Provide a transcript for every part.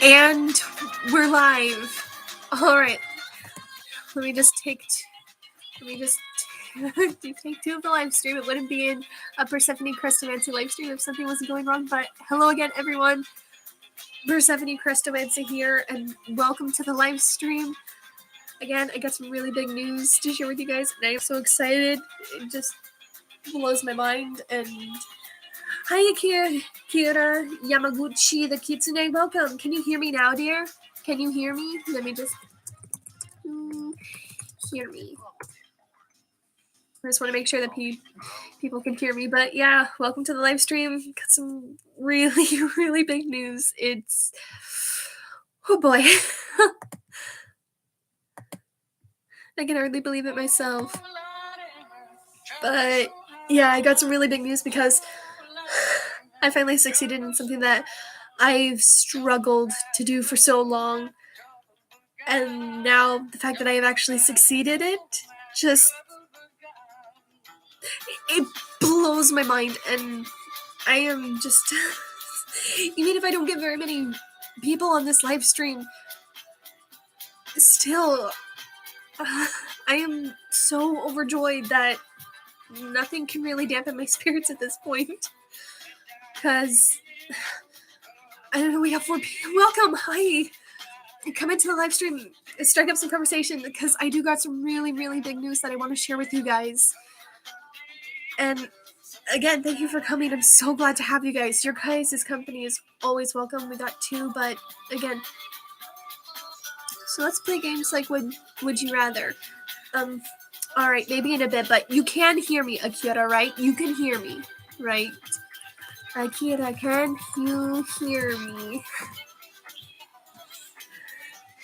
And we're live. All right. Let me just take two of the live stream. It wouldn't be in a Persephone Crestomancy live stream if something wasn't going wrong. But hello again, everyone. Persephone Crestomancy here, and welcome to the live stream. Again, I got some really big news to share with you guys, and I am so excited. It just blows my mind. And hi, Kira Yamaguchi, the Kitsune. Welcome. Can you hear me now, dear? Can you hear me? Let me just hear me. I just want to make sure that people can hear me. But yeah, welcome to the live stream. Got some really, really big news. It's... oh boy. I can hardly believe it myself. But yeah, I got some really big news because I finally succeeded in something that I've struggled to do for so long. And now the fact that I have actually succeeded it it blows my mind. And I am just even if I don't get very many people on this live stream, still I am so overjoyed that nothing can really dampen my spirits at this point. Because I don't know, we have 4 people. Welcome, hi. Come into the live stream, strike up some conversation, because I do got some really, really big news that I want to share with you guys. And again, thank you for coming. I'm so glad to have you guys. Your guys' company is always welcome. We got 2, but again, so let's play games like Would You Rather. Alright, maybe in a bit, but you can hear me, Akira, right? You can hear me, right? Akira, can you hear me?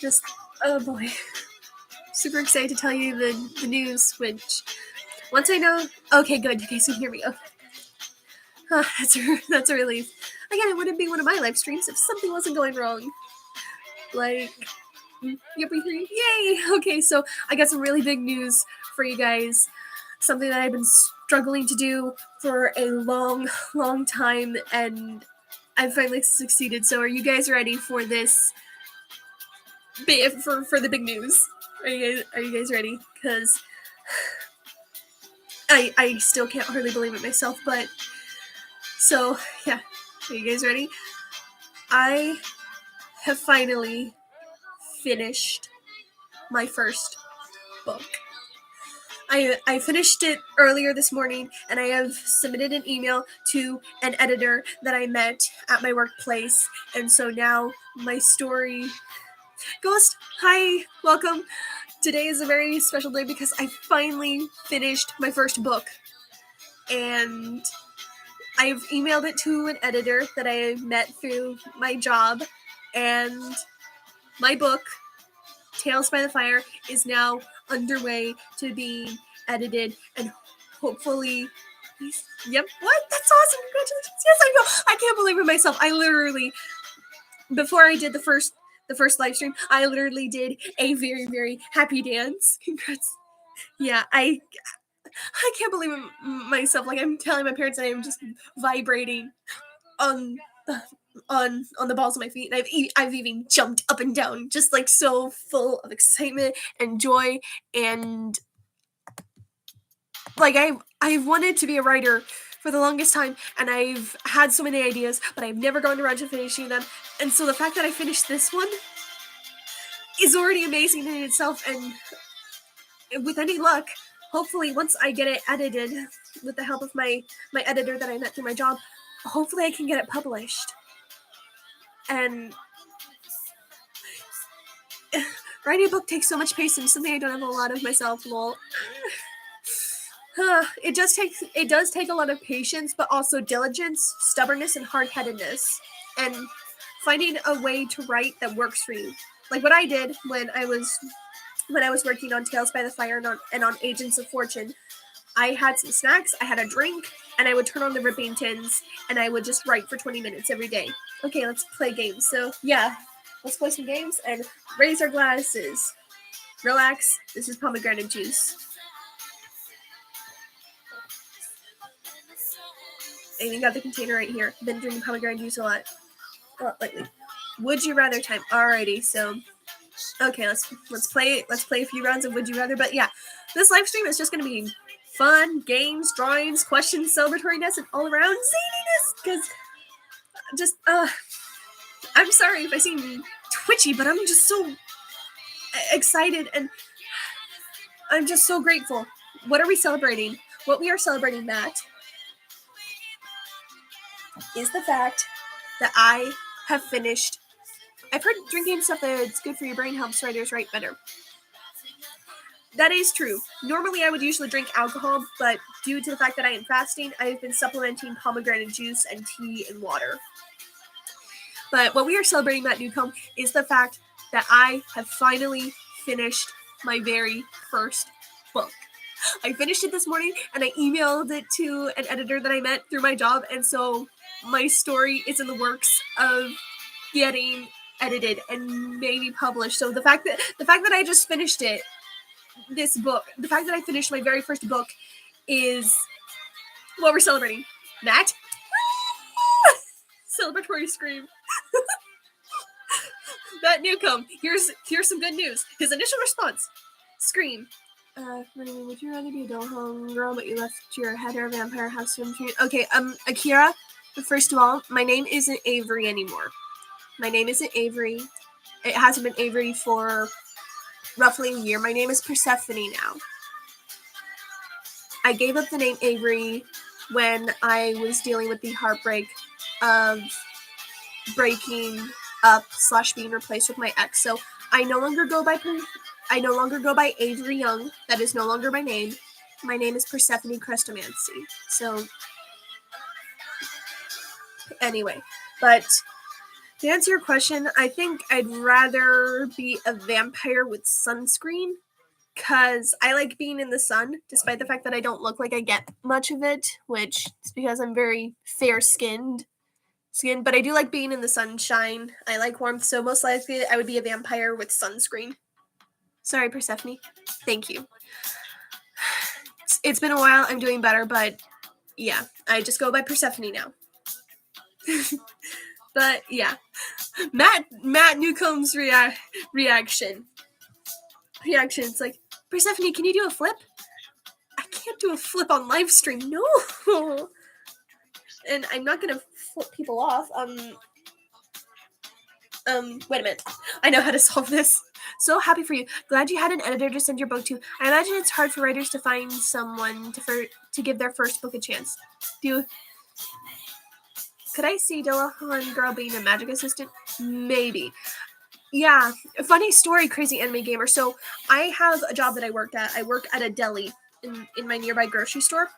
Just, oh boy. Super excited to tell you the news, which, once I know... okay, good, you guys can hear me, okay. That's a relief. Again, it wouldn't be one of my live streams if something wasn't going wrong. Like... yep, we hear you. Yay! Okay, so I got some really big news for you guys. Something that I've been struggling to do for a long, long time, and I finally succeeded. So are you guys ready for this? For the big news? Are you guys ready? Because I still can't hardly believe it myself, but... so, yeah. Are you guys ready? I have finally finished my first book. I finished it earlier this morning, and I have submitted an email to an editor that I met at my workplace, and so now my story... Ghost, hi, welcome. Today is a very special day because I finally finished my first book, and I've emailed it to an editor that I met through my job, and my book, Tales by the Fire, is now underway to be edited, and hopefully... yep, what? That's awesome, congratulations. Yes, I know. I can't believe it myself. I literally, before I did the first live stream, I literally did a very, very happy dance. Congrats. Yeah, I can't believe it myself. Like, I'm telling my parents that I'm just vibrating on the balls of my feet, and I've even jumped up and down, just like so full of excitement and joy. And like, I've wanted to be a writer for the longest time, and I've had so many ideas, but I've never gotten around to finishing them. And so the fact that I finished this one is already amazing in itself, and with any luck, hopefully once I get it edited with the help of my editor that I met through my job, hopefully I can get it published. And writing a book takes so much patience, something I don't have a lot of myself, lol. It does take a lot of patience, but also diligence, stubbornness, and hard-headedness, and finding a way to write that works for you. Like what I did when I was working on Tales by the Fire and on Agents of Fortune. I had some snacks, I had a drink, and I would turn on the ripping tins, and I would just write for 20 minutes every day. Okay, let's play games. So, yeah, let's play some games and raise our glasses. Relax, this is pomegranate juice. I even got the container right here. I've been drinking pomegranate juice a lot lately. Would you rather time. Alrighty, so okay, let's play a few rounds of Would You Rather. But yeah, this live stream is just gonna be fun, games, drawings, questions, celebratoriness, and all around zaniness. Because just I'm sorry if I seem twitchy, but I'm just so excited and I'm just so grateful. What are we celebrating? What we are celebrating, Matt, is the fact that I have finished. I've heard drinking stuff that's good for your brain helps writers write better. That is true. Normally, I would usually drink alcohol, but due to the fact that I am fasting, I've been supplementing pomegranate juice and tea and water. But what we are celebrating, Matt Newcomb, is the fact that I have finally finished my very first book. I finished it this morning, and I emailed it to an editor that I met through my job, and so my story is in the works of getting edited and maybe published. So the fact that I just finished it, this book, the fact that I finished my very first book is what we're celebrating. Matt? Celebratory scream. Matt Newcomb, here's some good news. His initial response, scream. Would you rather be a doll girl, but you left your head or a vampire house swim treat? Okay, Akira, first of all, my name isn't Avery anymore. My name isn't Avery. It hasn't been Avery for roughly a year. My name is Persephone now. I gave up the name Avery when I was dealing with the heartbreak of breaking up / being replaced with my ex. So I no longer go by Avery Young. That is no longer my name. My name is Persephone Crestomancy. So anyway, but to answer your question, I think I'd rather be a vampire with sunscreen because I like being in the sun, despite the fact that I don't look like I get much of it, which is because I'm very fair-skinned. But I do like being in the sunshine. I like warmth, so most likely I would be a vampire with sunscreen. Sorry, Persephone. Thank you. It's been a while. I'm doing better, but yeah, I just go by Persephone now. But yeah, Matt Newcomb's reaction. It's like, Persephone, can you do a flip? I can't do a flip on live stream. No. And I'm not gonna flip people off. Wait a minute. I know how to solve this. So happy for you. Glad you had an editor to send your book to. I imagine it's hard for writers to find someone to give their first book a chance. Could I see Dillahan Girl being a magic assistant? Maybe. Yeah. Funny story, crazy anime gamer. So I have a job that I work at. I work at a deli in my nearby grocery store.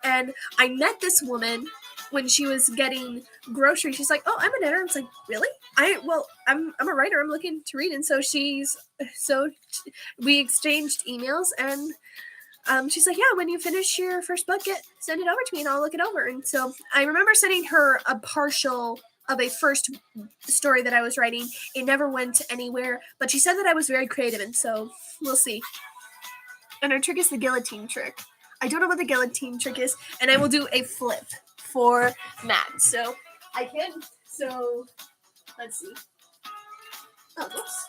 And I met this woman when she was getting groceries. She's like, "Oh, I'm an editor." I was like, "Really? I'm a writer. I'm looking to read." And so we exchanged emails, and she's like, "Yeah, when you finish your first book, send it over to me, and I'll look it over." And so I remember sending her a partial of a first story that I was writing. It never went anywhere, but she said that I was very creative, and so we'll see. And her trick is the guillotine trick. I don't know what the guillotine trick is, and I will do a flip for Matt. So I can. So let's see. Oh, whoops.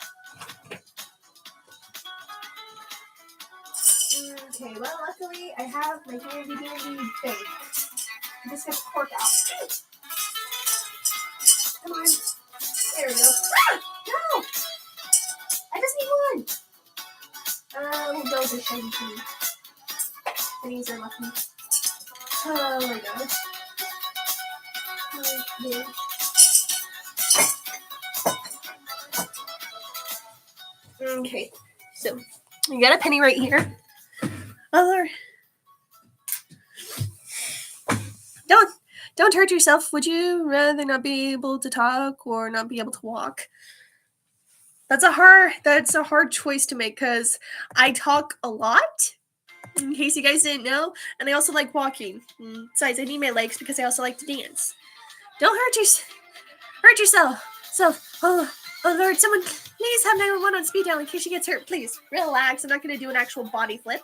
Okay, well, luckily I have my handy dandy thing. I just got the cork out. Come on. There we go. Ah! No! I just need one. Those are shiny too. Pennies are lucky. Oh my gosh. Okay, so you got a penny right here. Oh Lord. Don't hurt yourself. Would you rather not be able to talk or not be able to walk? That's a hard choice to make because I talk a lot, in case you guys didn't know, and I also like walking. Besides, I need my legs because I also like to dance. Don't hurt yourself. So, oh Lord, someone please have 911 on speed dial in case she gets hurt. Please relax. I'm not going to do an actual body flip.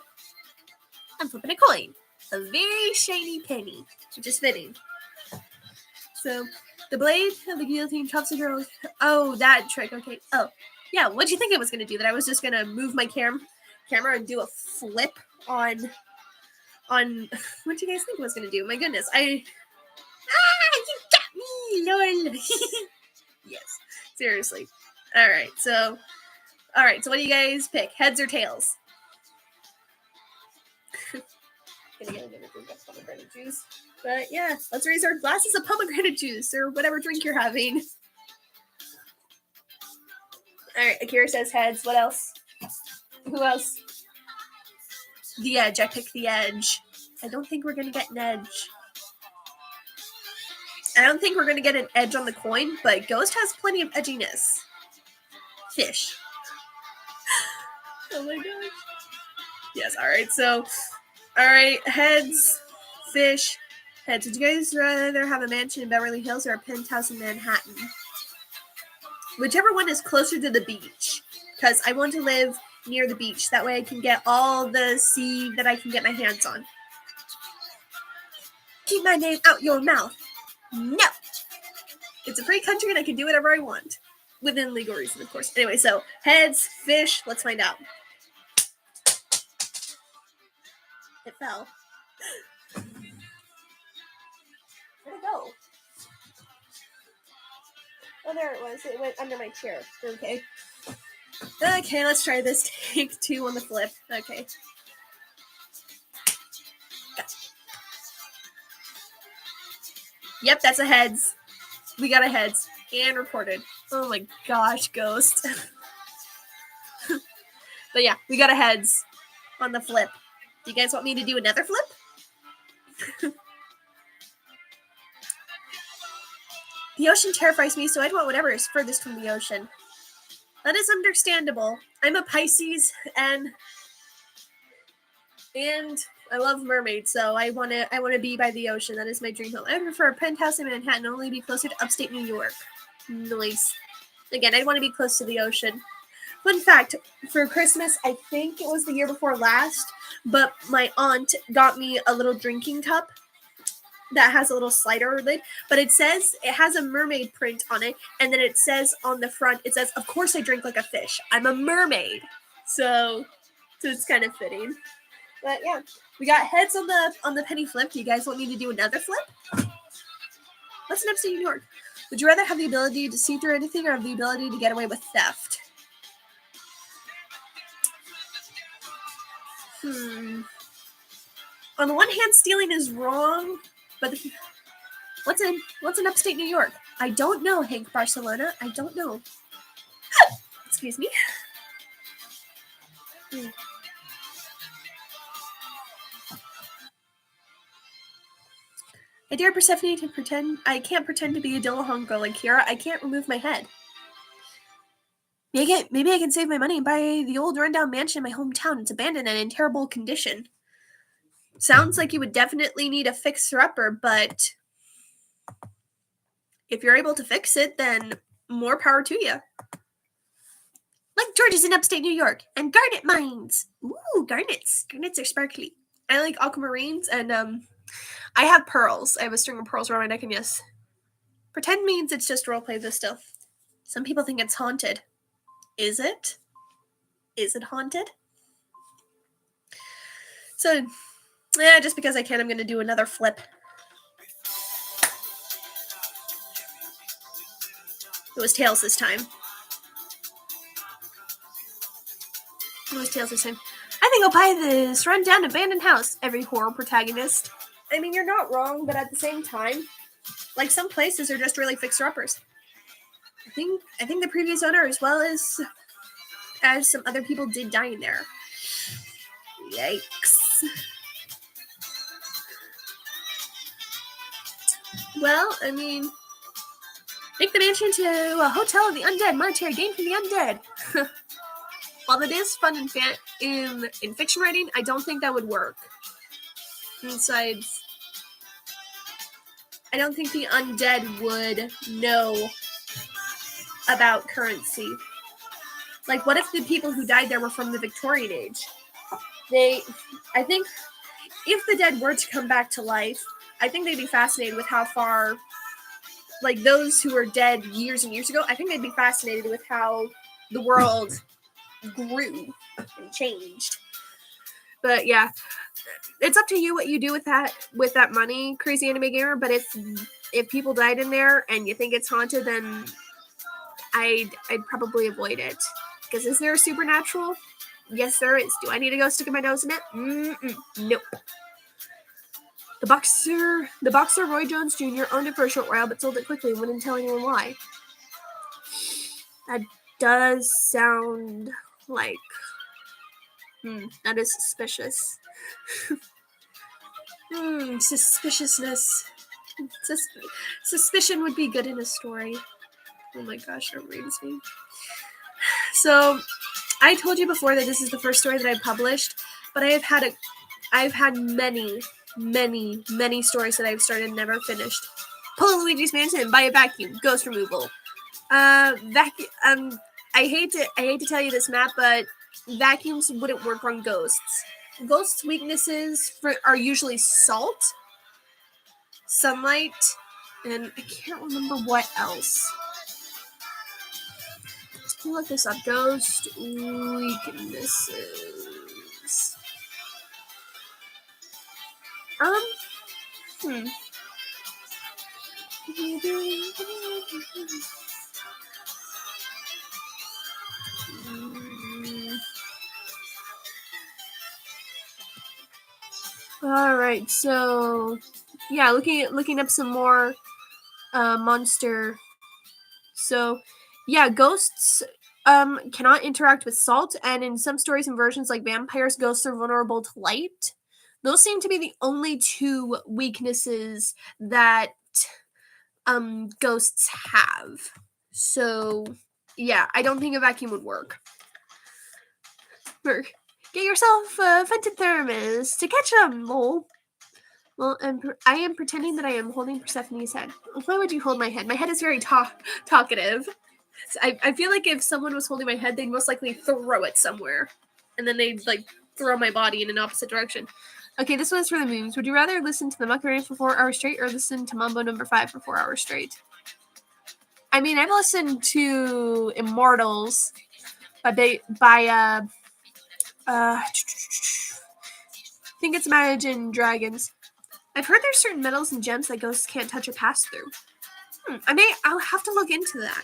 I'm flipping a coin, a very shiny penny, which is fitting. So, The blade of the guillotine chops the girl. Oh, that trick. Okay. Oh, yeah. What'd you think I was gonna do? That I was just gonna move my camera and do a flip on. What do you guys think I was gonna do? My goodness, you got me, lol. Yes, seriously. All right. So what do you guys pick? Heads or tails? Gonna get another drink of pomegranate juice. But yeah, let's raise our glasses of pomegranate juice or whatever drink you're having. Alright, Akira says heads. What else? Who else? The edge. I picked the edge. I don't think we're gonna get an edge. I don't think we're gonna get an edge on the coin, but Ghost has plenty of edginess. Fish. Oh my gosh. Yes, alright, so alright, heads, fish, heads. Would you guys rather have a mansion in Beverly Hills or a penthouse in Manhattan? Whichever one is closer to the beach, because I want to live near the beach. That way I can get all the sea that I can get my hands on. Keep my name out your mouth. No! It's a free country and I can do whatever I want. Within legal reason, of course. Anyway, so heads, fish, let's find out. It fell. Where'd it go? Oh, there it was. It went under my chair. Okay. Okay, let's try this. Take 2 on the flip. Okay. Yep, that's a heads. We got a heads. And recorded. Oh my gosh, Ghost. But yeah, we got a heads on the flip. Do you guys want me to do another flip? The ocean terrifies me, so I'd want whatever is furthest from the ocean. That is understandable. I'm a Pisces, and I love mermaids, so I want to be by the ocean. That is my dream home. I would prefer a penthouse in Manhattan, only be closer to upstate New York. Nice. Again, I'd want to be close to the ocean. Fun fact, for Christmas, I think it was the year before last, but my aunt got me a little drinking cup that has a little slider lid, but it has a mermaid print on it, and then it says on the front, it says, of course I drink like a fish. I'm a mermaid. So it's kind of fitting. But yeah, we got heads on the penny flip. Do you guys want me to do another flip? What's an upstate New York? Would you rather have the ability to see through anything or have the ability to get away with theft? On the one hand, stealing is wrong, but what's in upstate New York? I don't know, Hank Barcelona. I don't know. Excuse me. I dare Persephone to pretend. I can't pretend to be a Dillahunt girl like Kira. I can't remove my head. Maybe I can save my money and buy the old rundown mansion in my hometown. It's abandoned and in terrible condition. Sounds like you would definitely need a fixer-upper, but if you're able to fix it, then more power to you. Like George's in upstate New York, and garnet mines. Ooh, garnets. Garnets are sparkly. I like aquamarines, and I have pearls. I have a string of pearls around my neck, and yes. Pretend means it's just roleplay, though still. Some people think it's haunted. Is it? Is it haunted? So, just because I can, I'm going to do another flip. It was tails this time. I think I'll buy this rundown abandoned house. Every horror protagonist. I mean, you're not wrong, but at the same time, like some places are just really fixer-uppers. I think the previous owner, as well as some other people, did die in there. Yikes. Well, I mean, make the mansion to a hotel of the undead. Monetary gain from the undead. While it is fun in fiction writing, I don't think that would work. Besides, I don't think the undead would know about currency. Like, what if the people who died there were from the Victorian age? I think if the dead were to come back to life, I think they'd be fascinated with how far like those who were dead years and years ago, I think they'd be fascinated with how the world grew and changed. But yeah, it's up to you what you do with that money, Crazy Anime Gamer. But if people died in there and you think it's haunted, then I'd probably avoid it. Because is there a supernatural? Yes, there is. Do I need to go stick my nose in it? Nope. The boxer Roy Jones Jr. owned it for a short while, but sold it quickly and wouldn't tell anyone why. That does sound like that is suspicious. Suspiciousness. Suspicion would be good in a story. Oh my gosh, that reminds me. So, I told you before that this is the first story that I published, but I've had many stories that I've started and never finished. Pull Luigi's Mansion, buy a vacuum, ghost removal. I hate to tell you this, Matt, but vacuums wouldn't work on ghosts. Ghosts' weaknesses are usually salt, sunlight, and I can't remember what else. Let's look this up. Ghost weaknesses. All right, so yeah, looking up some more monster. So yeah, ghosts cannot interact with salt, and in some stories and versions like vampires, ghosts are vulnerable to light. Those seem to be the only two weaknesses that ghosts have. So yeah, I don't think a vacuum would work. Get yourself a vented thermos to catch them, lol. Well, I am pretending that I am holding Persephone's head. Why would you hold my head? My head is very talkative. So I feel like if someone was holding my head, they'd most likely throw it somewhere. And then they'd, throw my body in an opposite direction. Okay, this one's for the memes. Would you rather listen to the Macarena for 4 hours straight or listen to Mambo No. 5 for 4 hours straight? I mean, I've listened to Immortals by I think it's Imagine Dragons. I've heard there's certain metals and gems that ghosts can't touch or pass through. I'll have to look into that.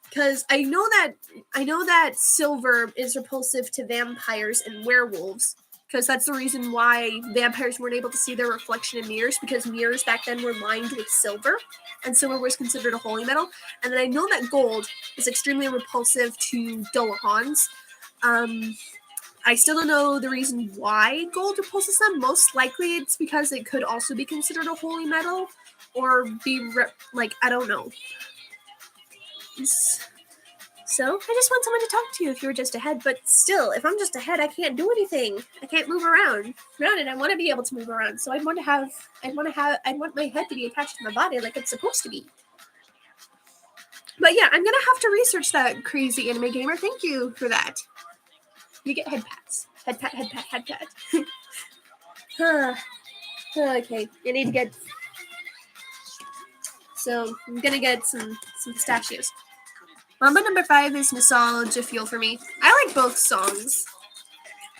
Because I know that silver is repulsive to vampires and werewolves. Because that's the reason why vampires weren't able to see their reflection in mirrors, because mirrors back then were lined with silver, and silver was considered a holy metal. And then I know that gold is extremely repulsive to Dullahans. I still don't know the reason why gold repulses them. Most likely it's because it could also be considered a holy metal, or be, I don't know. So, I just want someone to talk to if you were just ahead, but still, if I'm just ahead, I can't do anything. I can't move around. Granted, I want to be able to move around, so I'd want my head to be attached to my body like it's supposed to be. But yeah, I'm gonna have to research that, Crazy Anime Gamer. Thank you for that. You get head pats. Head pat. Okay, I need to get... So, I'm gonna get some pistachios. Mambo No. 5 is nostalgia fuel for me. I like both songs.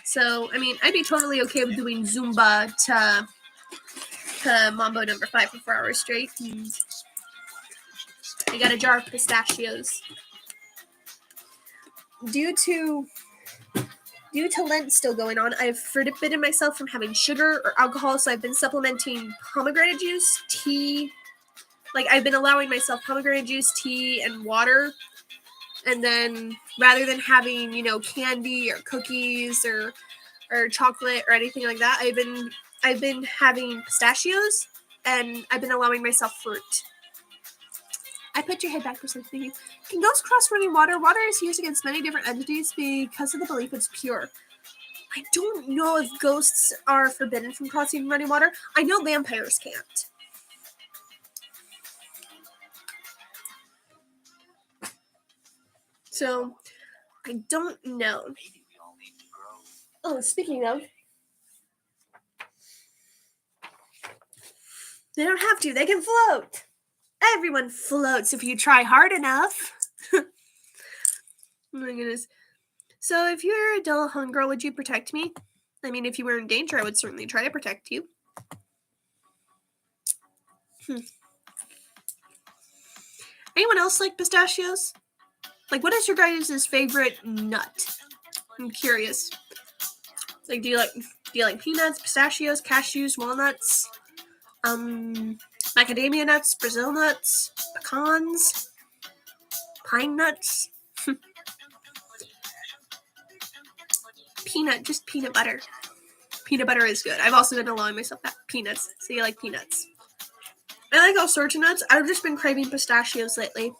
So, I mean, I'd be totally okay with doing Zumba to Mambo No. 5 for 4 hours straight. I got a jar of pistachios. Due to Lent still going on, I've forbidden myself from having sugar or alcohol, so I've been supplementing pomegranate juice, tea. I've been allowing myself pomegranate juice, tea, and water. And then rather than having, candy or cookies or chocolate or anything like that, I've been having pistachios, and I've been allowing myself fruit. I put your head back for something. Can ghosts cross running water? Water is used against many different entities because of the belief it's pure. I don't know if ghosts are forbidden from crossing running water. I know vampires can't. So, I don't know. Oh, speaking of, they don't have to. They can float. Everyone floats if you try hard enough. Oh my goodness. So if you're a Delahunt girl, would you protect me? I mean, if you were in danger, I would certainly try to protect you. Anyone else like pistachios? Like, what is your guys' favorite nut? I'm curious. Like, do you like peanuts, pistachios, cashews, walnuts, macadamia nuts, Brazil nuts, pecans, pine nuts? Just peanut butter. Peanut butter is good. I've also been allowing myself that. Peanuts. So you like peanuts. I like all sorts of nuts. I've just been craving pistachios lately.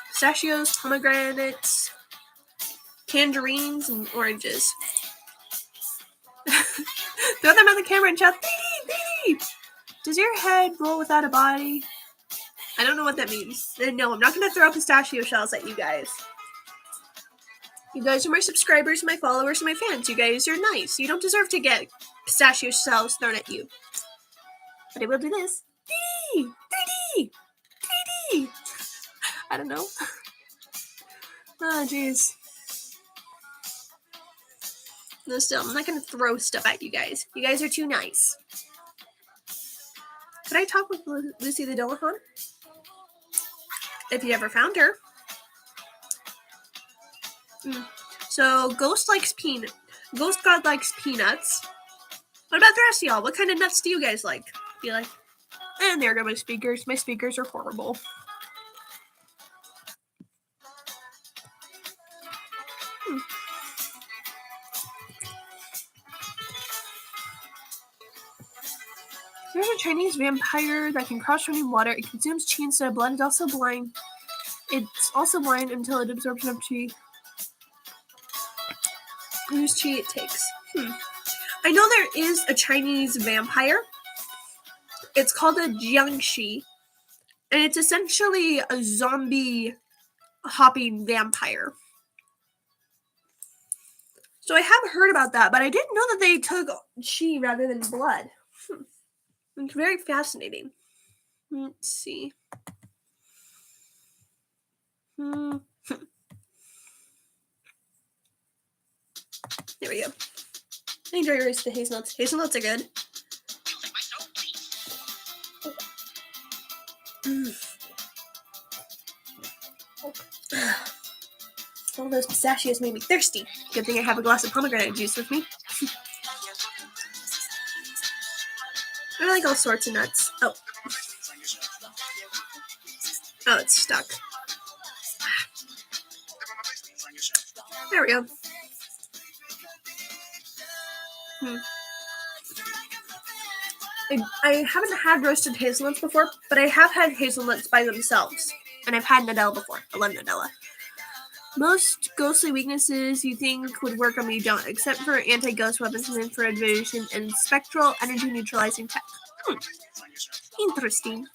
Pistachios, pomegranates, tangerines, and oranges. Throw them on the camera and shout, "Dee-dee! Does your head roll without a body?" I don't know what that means. No, I'm not going to throw pistachio shells at you guys. You guys are my subscribers, my followers, and my fans. You guys are nice. You don't deserve to get pistachio shells thrown at you. But I will do this. Dee-dee! Dee-dee! Dee-dee! I don't know. Oh, jeez. No, still, I'm not going to throw stuff at you guys. You guys are too nice. Could I talk with Lucy the Delahunt? If you ever found her. So, Ghost God likes peanuts. What about the rest of y'all? What kind of nuts do you guys like? Do you like? And there go my speakers. My speakers are horrible. There's a Chinese vampire that can cross running water. It consumes chi instead of blood. It's also blind. Until it absorbs enough chi. Whose chi it takes. I know there is a Chinese vampire. It's called a jiangshi. And it's essentially a zombie hopping vampire. So I have heard about that, but I didn't know that they took chi rather than blood. It's very fascinating. Let's see. There we go. I enjoy your the hazelnuts. Hazelnuts are good. All those pistachios made me thirsty. Good thing I have a glass of pomegranate juice with me. I like all sorts of nuts. Oh, it's stuck. There we go. I haven't had roasted hazelnuts before, but I have had hazelnuts by themselves. And I've had Nutella before. I love Nutella. Most ghostly weaknesses you think would work on me don't, except for anti-ghost weapons and infrared vision and spectral energy neutralizing tech. Interesting.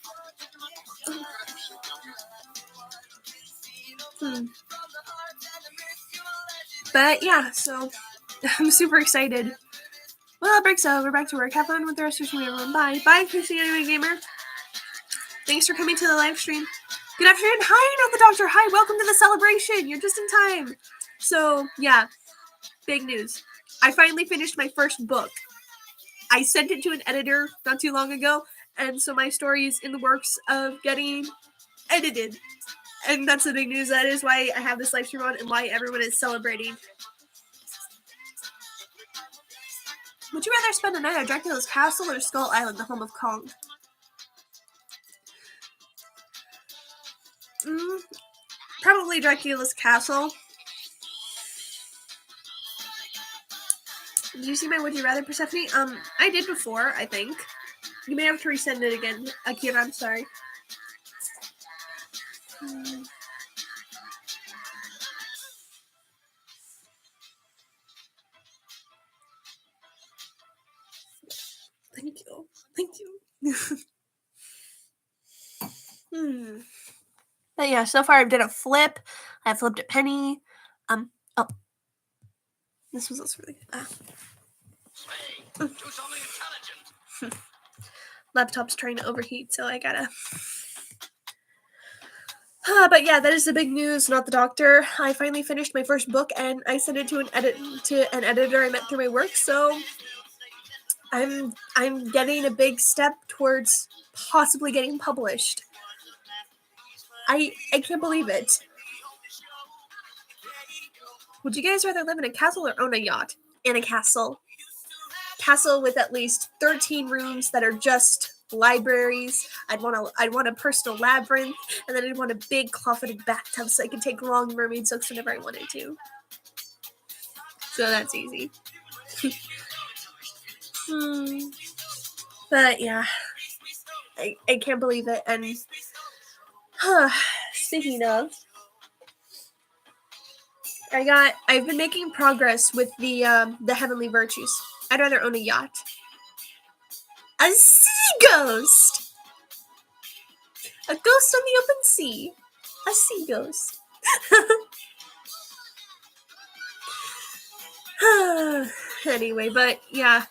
But yeah, so I'm super excited. Well, it breaks over. Back to work. Have fun with the rest of your stream, everyone. Bye. Bye, PC Anime Gamer. Thanks for coming to the live stream. Good afternoon. Hi, Not the Doctor. Hi, welcome to the celebration. You're just in time. So, yeah, big news. I finally finished my first book. I sent it to an editor not too long ago, and so my story is in the works of getting edited. And that's the big news. That is why I have this live stream on and why everyone is celebrating. Would you rather spend a night at Dracula's castle or Skull Island, the home of Kong? Probably Dracula's castle. Did you see my Would You Rather, Persephone? I did before, I think. You may have to resend it again, Akira, I'm sorry. Thank you. Thank you. But yeah, so far I did a flip. I flipped a penny. Oh. This was also really good. laptop's trying to overheat, so I gotta... But yeah, that is the big news, not the doctor. I finally finished my first book, and I sent it to an editor I met through my work, so I'm getting a big step towards possibly getting published. I can't believe it. Would you guys rather live in a castle or own a yacht? In a castle. Castle with at least 13 rooms that are just libraries. I'd want a personal labyrinth, and then I'd want a big claw-footed bathtub so I could take long mermaid soaks whenever I wanted to. So that's easy. But yeah, I can't believe it. And speaking of, I've been making progress with the heavenly virtues. I'd rather own a yacht. A sea ghost! A ghost on the open sea. A sea ghost. Anyway, but yeah,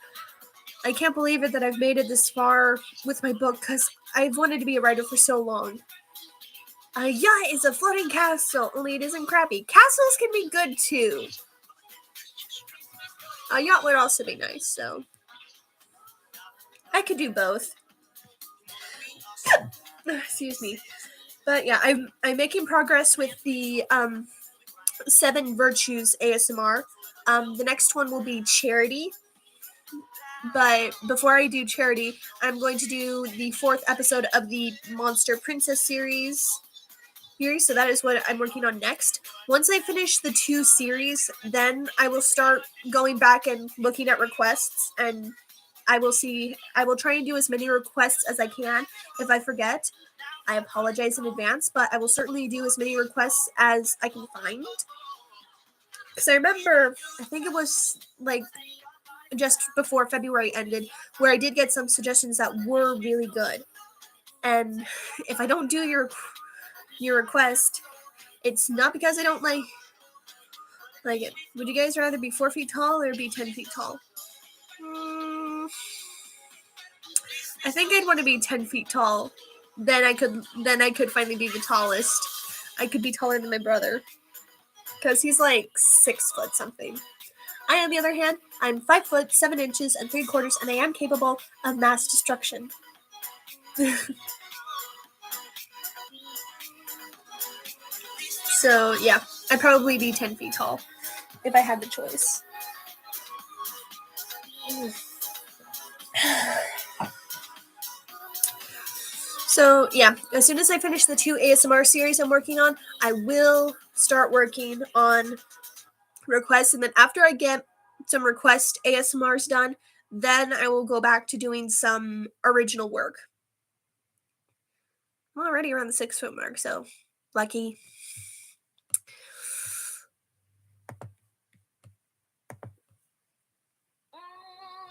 I can't believe it that I've made it this far with my book, because I've wanted to be a writer for so long. A yacht is a floating castle, only it isn't crappy. Castles can be good too. A yacht would also be nice, so I could do both. Excuse me. But yeah, I'm making progress with the 7 Virtues ASMR. The next one will be Charity. But before I do Charity, I'm going to do the 4th episode of the Monster Princess series. So that is what I'm working on next. Once I finish the 2 series, then I will start going back and looking at requests, and I will try and do as many requests as I can. If I forget, I apologize in advance, but I will certainly do as many requests as I can find. Because I remember, I think it was like just before February ended, where I did get some suggestions that were really good. And if I don't do your request, it's not because I don't like it. Would you guys rather be 4 feet tall or be 10 feet tall? I think I'd want to be 10 feet tall. Then I could finally be the tallest. I could be taller than my brother, because he's like 6 foot something. I, on the other hand, I'm 5 foot 7 inches and 3/4, and I am capable of mass destruction. So yeah, I'd probably be 10 feet tall if I had the choice. So yeah, as soon as I finish the 2 ASMR series I'm working on, I will start working on requests, and then after I get some request ASMRs done, then I will go back to doing some original work. I'm already around the 6 foot mark, so lucky.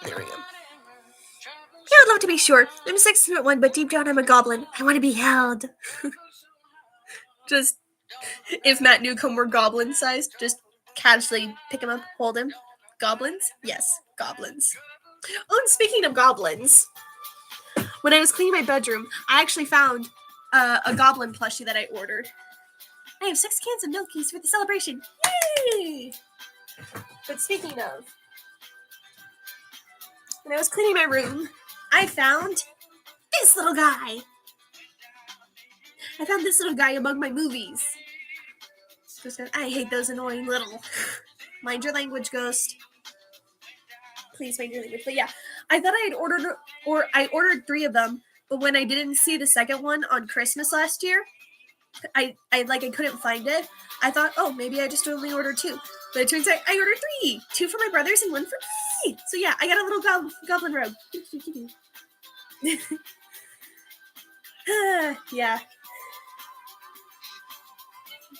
There we go. Yeah, I'd love to be short. I'm 6'1", but deep down I'm a goblin. I want to be held. Just, if Matt Newcomb were goblin sized, just casually pick him up, hold him. Goblins? Yes, goblins. Oh, and speaking of goblins, when I was cleaning my bedroom, I actually found a goblin plushie that I ordered. I have 6 cans of milkies for the celebration. Yay! But speaking of, when I was cleaning my room, I found this little guy. I found this little guy among my movies. I hate those annoying little... Mind your language, ghost. Please mind your language. But yeah, I thought I ordered 3 of them, but when I didn't see the second one on Christmas last year, I couldn't find it. I thought, oh, maybe I just only ordered 2. But it turns out I ordered 3. 2 for my brothers and 1 for me. So yeah, I got a little goblin robe. Yeah.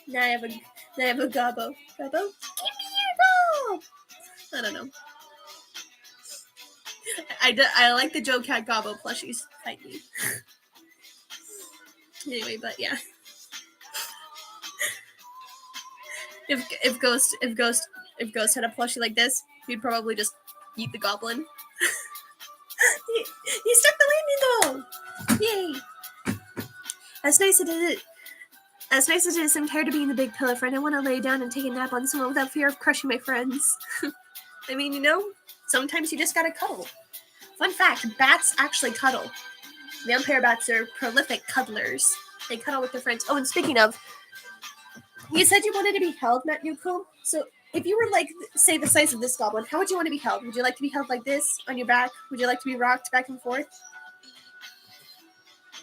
Now I have a gobbo. Gobbo? Give me your gob! I don't know. I like the Joe Cat Gobbo plushies. Fight me. Anyway, but yeah. If Ghost had a plushie like this, he'd probably just eat the goblin. He stuck the landing Yay! As nice as it is, I'm tired of being the big pillow friend. I want to lay down and take a nap on someone without fear of crushing my friends. I mean, sometimes you just gotta cuddle. Fun fact, bats actually cuddle. Vampire bats are prolific cuddlers. They cuddle with their friends. Oh, and speaking of, you said you wanted to be held, Matt Newcomb. So if you were, say, the size of this goblin, how would you want to be held? Would you like to be held like this, on your back? Would you like to be rocked back and forth?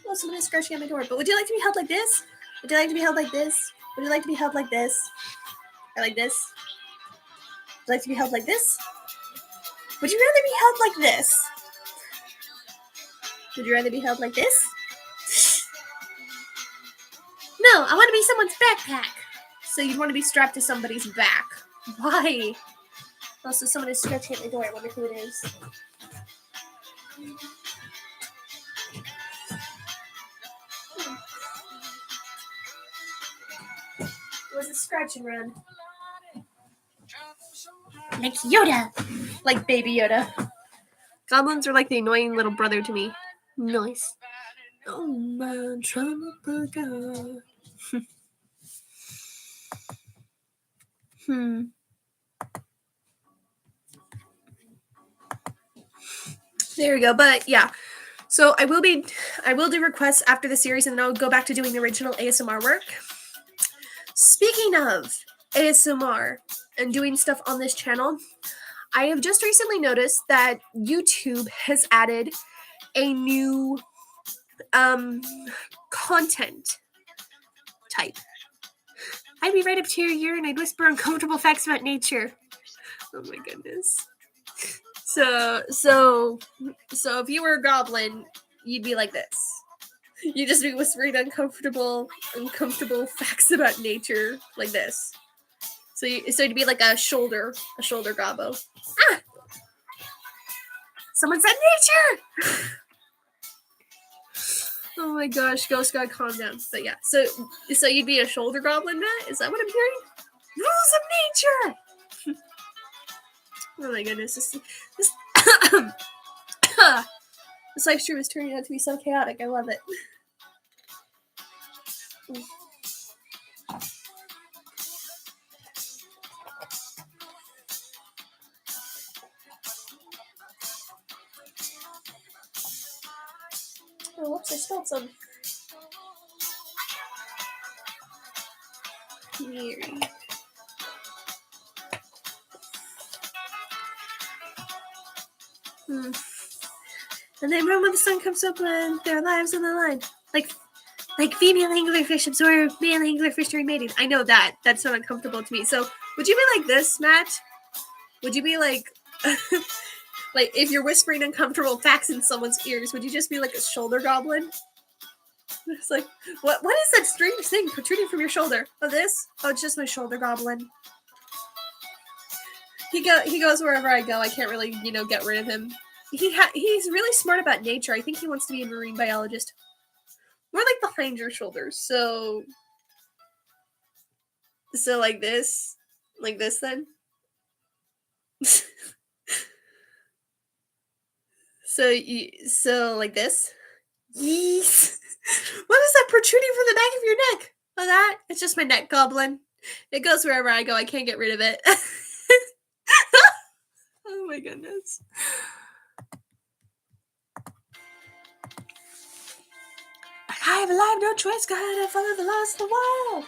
Oh, someone is scratching at my door. But would you like to be held like this? Would you like to be held like this? Would you like to be held like this? Or like this? Would you like to be held like this? Would you rather be held like this? Would you rather be held like this? No, I want to be someone's backpack. So you'd want to be strapped to somebody's back. Why? Also, someone is scratching at my door. I wonder who it is. It was a scratch and run. Like Yoda. Like Baby Yoda. Goblins are like the annoying little brother to me. Nice. Oh man, trouble God. There we go. But yeah. So I will do requests after the series, and then I'll go back to doing the original ASMR work. Speaking of ASMR and doing stuff on this channel, I have just recently noticed that YouTube has added a new content type. I'd be right up to your ear and I'd whisper uncomfortable facts about nature. Oh my goodness. So if you were a goblin, you'd be like this. You'd just be whispering uncomfortable facts about nature like this. So it'd be like a shoulder gobbo. Ah! Someone said nature! Oh my gosh, Ghost God, calm down. But yeah, so you'd be a shoulder goblin, Matt? Is that what I'm hearing? Rules of nature! Oh my goodness, this live stream is turning out to be so chaotic. I love it. Oh, whoops, I spelled some. Here. And then when the sun comes up and their lives on the line. Like female anglerfish absorb male anglerfish during mating. I know that. That's not uncomfortable to me. So would you be like this, Matt? Would you be like like if you're whispering uncomfortable facts in someone's ears, would you just be like a shoulder goblin? It's like, what is that strange thing protruding from your shoulder? Oh, this? Oh, it's just my shoulder goblin. He goes wherever I go. I can't really, get rid of him. He's really smart about nature. I think he wants to be a marine biologist. More like behind your shoulders. So like this then. so like this. Yees. What is that protruding from the back of your neck? Oh, that? It's just my neck goblin. It goes wherever I go. I can't get rid of it. Oh my goodness. I have no choice. Gotta follow the laws of the wild.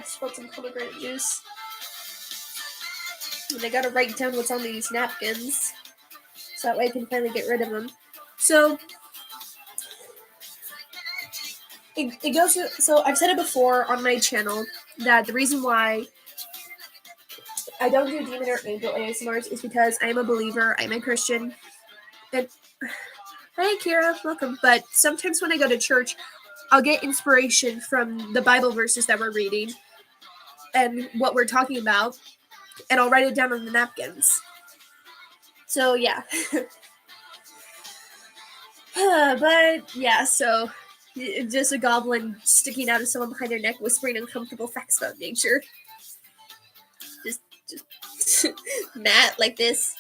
I spilled some pomegranate juice. And I gotta write down what's on these napkins. So that way I can finally get rid of them. So it goes to, so I've said it before on my channel that the reason why I don't do demon or angel ASMRs is because I'm a believer, I'm a Christian, and hi Kira, welcome. But sometimes when I go to church, I'll get inspiration from the Bible verses that we're reading and what we're talking about, and I'll write it down on the napkins. So yeah. But yeah, so just a goblin sticking out of someone behind their neck, whispering uncomfortable facts about nature. Just Matt like this.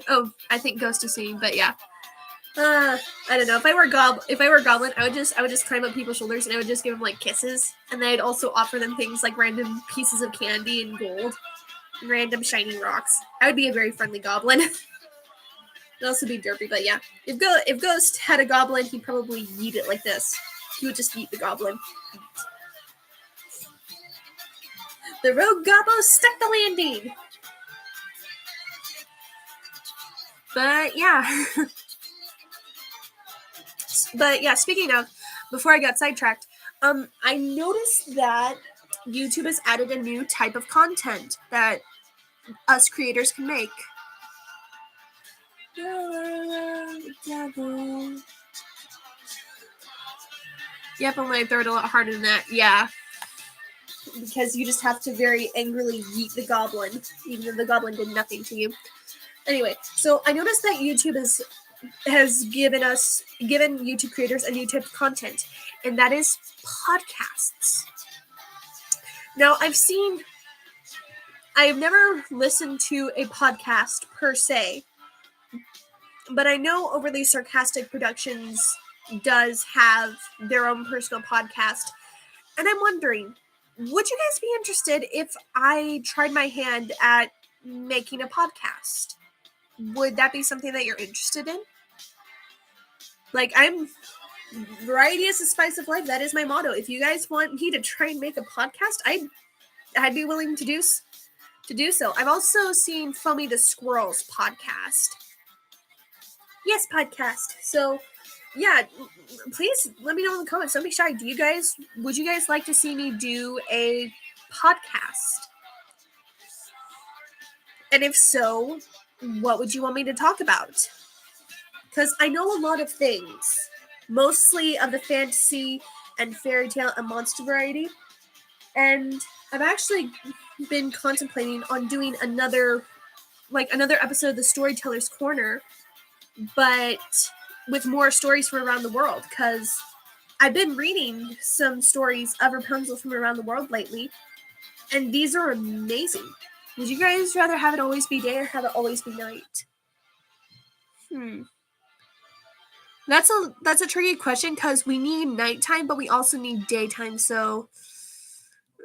Oh, I think Ghost is singing, but yeah. I don't know. If I were Goblin, I would just climb up people's shoulders and I would just give them like kisses, and then I'd also offer them things like random pieces of candy and gold, and random shiny rocks. I would be a very friendly Goblin. It'd also be derpy, but yeah. If Ghost had a Goblin, he'd probably yeet it like this. He would just yeet the Goblin. The rogue Gobbo stuck the landing. But yeah. But yeah, speaking of, before I got sidetracked, I noticed that YouTube has added a new type of content that us creators can make. Yep, I'm gonna throw it a lot harder than that. Yeah. Because you just have to very angrily yeet the Goblin, even though the Goblin did nothing to you. Anyway, so I noticed that YouTube has given YouTube creators a new type of content, and that is podcasts. Now, I've never listened to a podcast per se, but I know Overly Sarcastic Productions does have their own personal podcast, and I'm wondering, would you guys be interested if I tried my hand at making a podcast? Would that be something that you're interested in? Like, variety is the spice of life. That is my motto. If you guys want me to try and make a podcast, I'd be willing to do so. I've also seen Foamy the Squirrel's podcast. Yes, podcast. So, yeah, please let me know in the comments. Don't be shy. Would you guys like to see me do a podcast? And if so, what would you want me to talk about? Because I know a lot of things, mostly of the fantasy and fairy tale and monster variety. And I've actually been contemplating on doing another episode of the Storyteller's Corner, but with more stories from around the world, because I've been reading some stories of Rapunzel from around the world lately, and these are amazing. Would you guys rather have it always be day or have it always be night? That's a tricky question because we need nighttime, but we also need daytime. So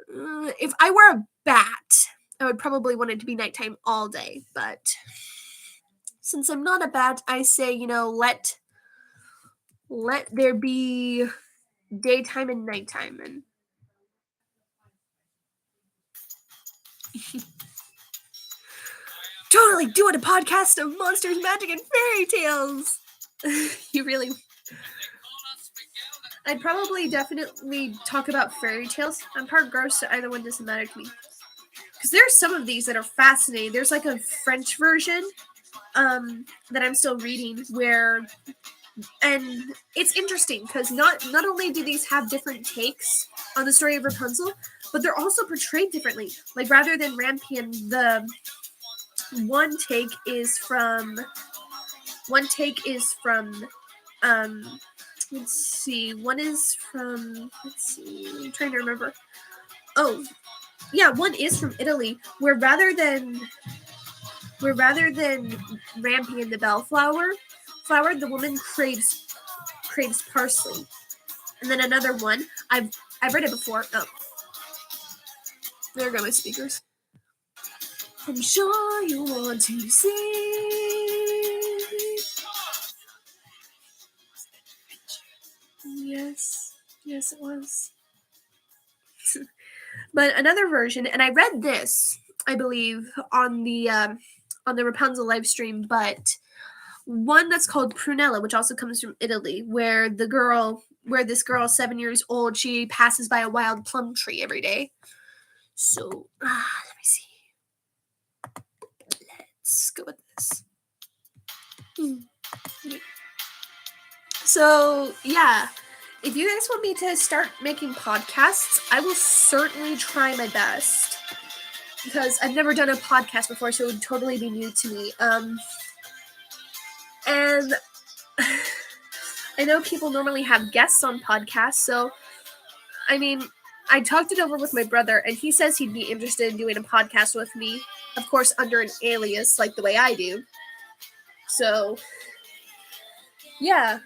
if I were a bat, I would probably want it to be nighttime all day. But since I'm not a bat, I say, let there be daytime and nighttime. And totally doing a podcast of monsters, magic, and fairy tales. You really... I'd probably definitely talk about fairy tales. I'm part gross, so either one doesn't matter to me. Because there are some of these that are fascinating. There's like a French version that I'm still reading and it's interesting because not only do these have different takes on the story of Rapunzel, but they're also portrayed differently. Like, rather than Rampion, the one take is from let's see, I'm trying to remember. Oh, yeah, one is from Italy, where rather than Rampion the bellflower, the woman craves parsley. And then another one, I've read it before. Oh, there go my speakers. I'm sure you want to see. Yes, it was. But another version, and I read this, I believe, on the Rapunzel live stream, but one that's called Prunella, which also comes from Italy, where this girl, 7 years old, she passes by a wild plum tree every day. So, let me see. Let's go with this. So, yeah. If you guys want me to start making podcasts, I will certainly try my best. Because I've never done a podcast before, so it would totally be new to me. And I know people normally have guests on podcasts, so, I mean, I talked it over with my brother, and he says he'd be interested in doing a podcast with me, of course under an alias, like the way I do. So, yeah,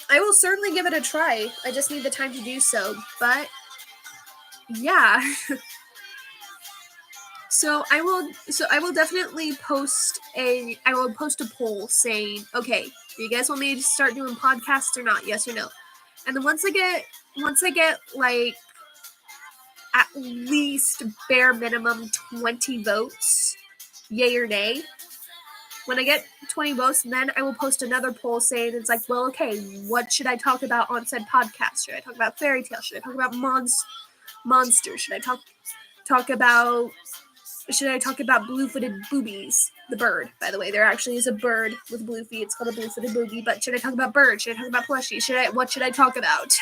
I will certainly give it a try. I just need the time to do so, but yeah. So I will definitely post a poll saying, okay, do you guys want me to start doing podcasts or not? Yes or no? And then once I get like at least bare minimum 20 votes, yay or nay. When I get 20 votes, then I will post another poll saying, it's like, well, okay, what should I talk about on said podcast? Should I talk about fairy tales? Should I talk about monsters? Should I talk about blue-footed boobies? The bird, by the way. There actually is a bird with blue feet. It's called a blue-footed booby. But should I talk about birds? Should I talk about plushies? What should I talk about?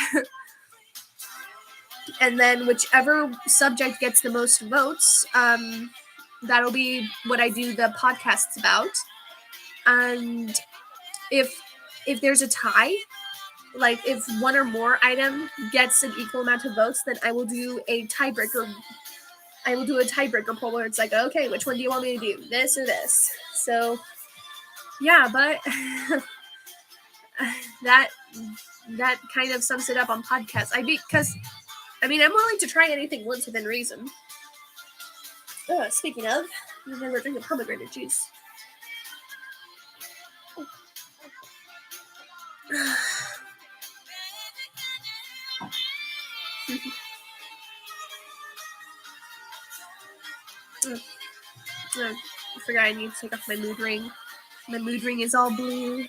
And then whichever subject gets the most votes, that'll be what I do the podcasts about. And if there's a tie, like if one or more item gets an equal amount of votes, then I will do a tiebreaker. I will do a tiebreaker poll where it's like, okay, which one do you want me to do, this or this? So, yeah, but that kind of sums it up on podcasts. I'm willing to try anything once within reason. Speaking of, I'm never drinking pomegranate juice. I forgot I need to take off my mood ring. My mood ring is all blue.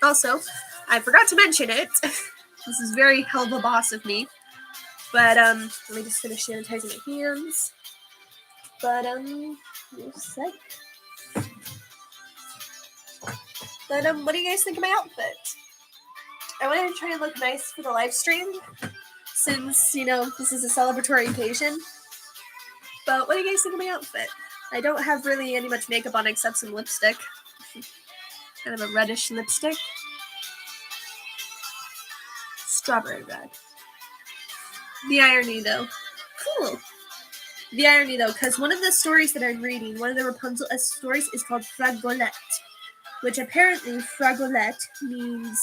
Also, I forgot to mention it. This is very hell of a boss of me. But, let me just finish sanitizing my hands. But, just a sec. But, what do you guys think of my outfit? I wanted to try and look nice for the live stream, since, this is a celebratory occasion. But what do you guys think of my outfit? I don't have really any much makeup on except some lipstick. Kind of a reddish lipstick. Strawberry red. The irony, though. Cool. The irony, though, because one of the stories that I'm reading, one of the Rapunzel stories, is called Fragolette, which apparently Fragolette means,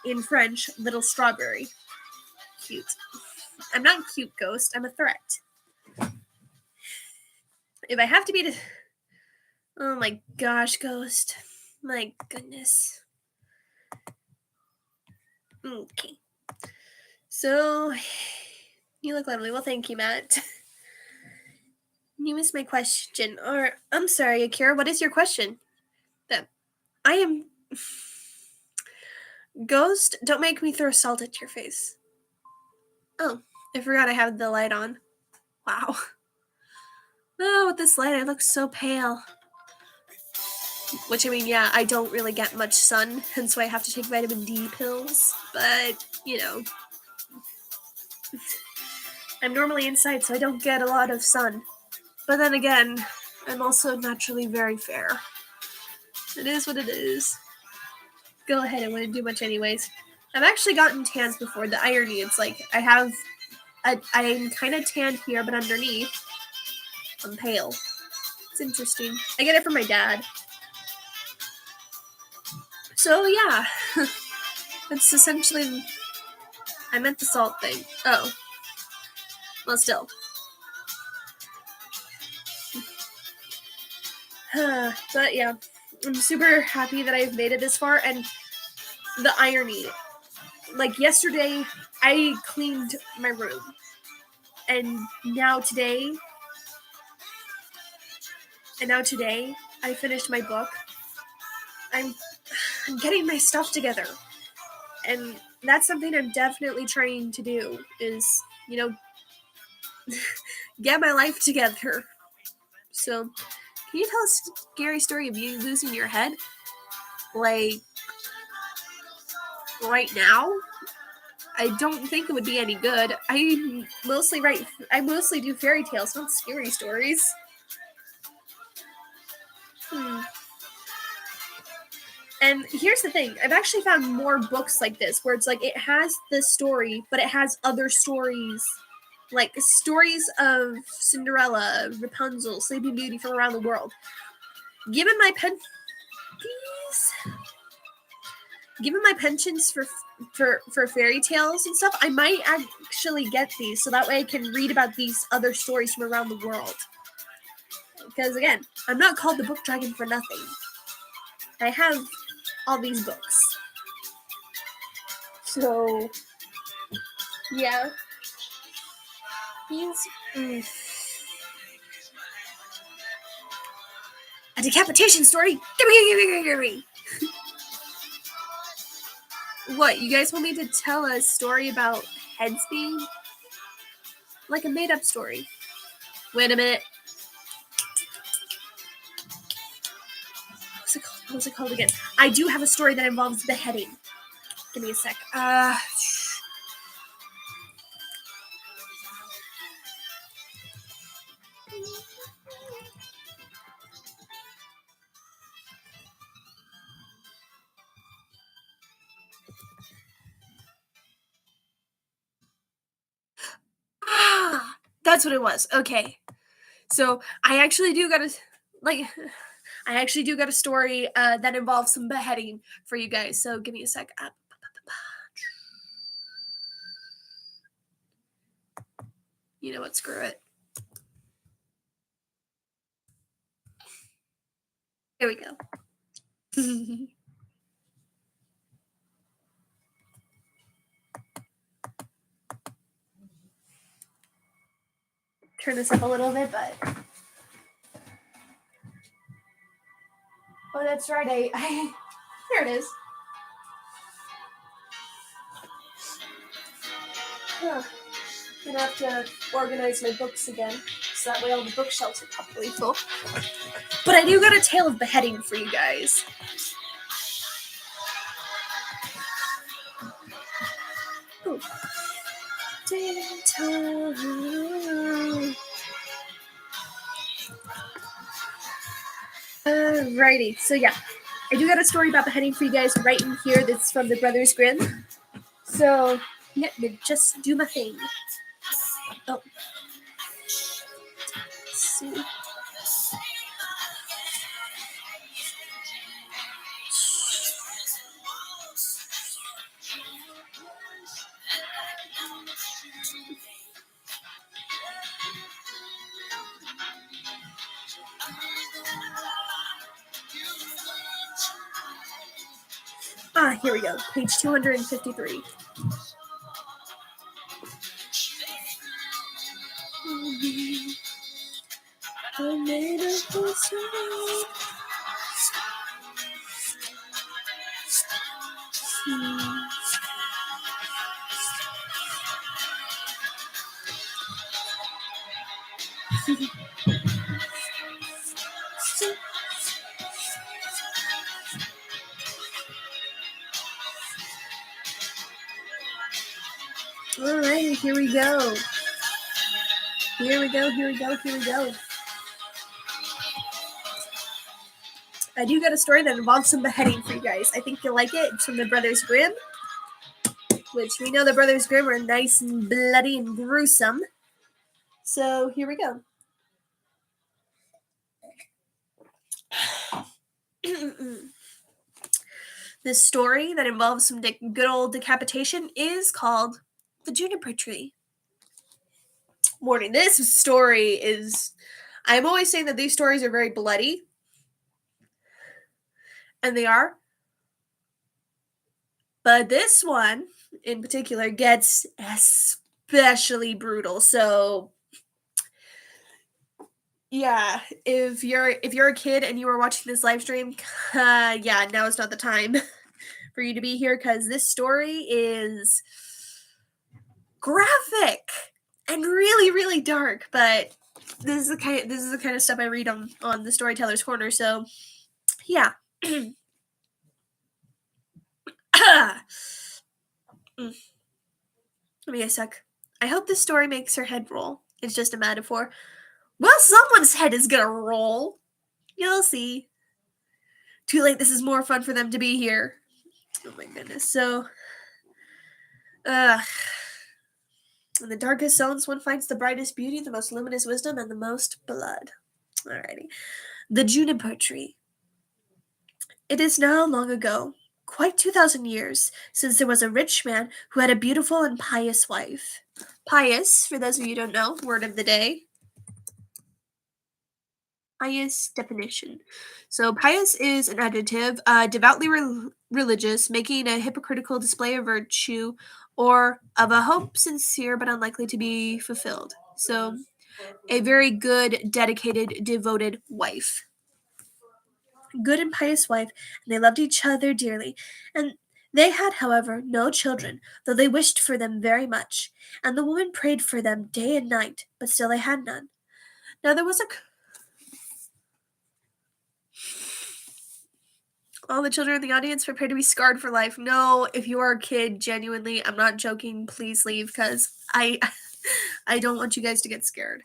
in French, little strawberry. Cute. I'm not cute, Ghost. I'm a threat. If I have to be oh my gosh, Ghost. My goodness. Okay. So, you look lovely. Well, thank you, Matt. You missed my question. Or, I'm sorry, Akira, what is your question? That I am... Ghost, don't make me throw salt at your face. Oh, I forgot I have the light on. Wow. Oh, with this light, I look so pale. Which, yeah, I don't really get much sun, hence why I have to take vitamin D pills. But, I'm normally inside, so I don't get a lot of sun. But then again, I'm also naturally very fair. It is what it is. Go ahead, I wouldn't do much anyways. I've actually gotten tans before. The irony, it's like, I'm kind of tanned here, but underneath, I'm pale. It's interesting. I get it from my dad. So, yeah. It's essentially... I meant the salt thing. Oh. Well, still. But, yeah. I'm super happy that I've made it this far, and the irony. Like, yesterday, I cleaned my room. And now today, I finished my book. I'm getting my stuff together. And that's something I'm definitely trying to do, is, get my life together. So, can you tell a scary story of you losing your head? Like, right now? I don't think it would be any good. I mostly do fairy tales, not scary stories. And here's the thing, I've actually found more books like this where it's like it has the story, but it has other stories, like stories of Cinderella, Rapunzel, Sleeping Beauty from around the world. Given my penchants for fairy tales and stuff, I might actually get these so that way I can read about these other stories from around the world. Because again, I'm not called the Book Dragon for nothing. I have all these books. So, yeah. These. A decapitation story? Give me. What, you guys want me to tell a story about heads being? Like a made-up story. Wait a minute. What's it called again? I do have a story that involves beheading. Give me a sec. That's what it was. Okay. So I actually do got a story that involves some beheading for you guys. So give me a sec. You know what? Screw it. Here we go. Turn this up a little bit, but oh, that's right. I there it is. Huh. I'm gonna have to organize my books again, so that way all the bookshelves are properly full. But I do got a tale of beheading for you guys. Ooh. Alrighty, so yeah, I do got a story about beheading for you guys right in here. That's from the Brothers Grimm. So let me just do my thing. Oh, let's see. Here we go. Page 253. Alright, here we go. I do got a story that involves some beheading for you guys. I think you'll like it. It's from the Brothers Grimm, which we know the Brothers Grimm are nice and bloody and gruesome. So here we go. This story that involves some good old decapitation is called The Juniper Tree. Warning, this story is... I'm always saying that these stories are very bloody. And they are. But this one, in particular, gets especially brutal. So... yeah, if you're a kid and you were watching this live stream, yeah, now is not the time for you to be here because this story is graphic and really, really dark. But this is the kind of stuff I read on the Storyteller's Corner. So, yeah. Give me a sec. I hope this story makes her head roll. It's just a metaphor. Well, someone's head is gonna roll. You'll see. Too late, this is more fun for them to be here. Oh my goodness. So, uh, in the darkest zones, one finds the brightest beauty, the most luminous wisdom, and the most blood. Alrighty. The juniper tree. It is now long ago, quite 2,000 years, since there was a rich man who had a beautiful and pious wife. Pious, for those of you who don't know, word of the day. Pious definition. So, pious is an adjective, devoutly religious, making a hypocritical display of virtue or of a hope sincere but unlikely to be fulfilled. So, a very good, dedicated, devoted wife. Good and pious wife, and they loved each other dearly. And they had, however, no children, though they wished for them very much. And the woman prayed for them day and night, but still they had none. Now there was a all the children in the audience prepare to be scarred for life. No, if you are a kid, genuinely, I'm not joking. Please leave because I don't want you guys to get scared.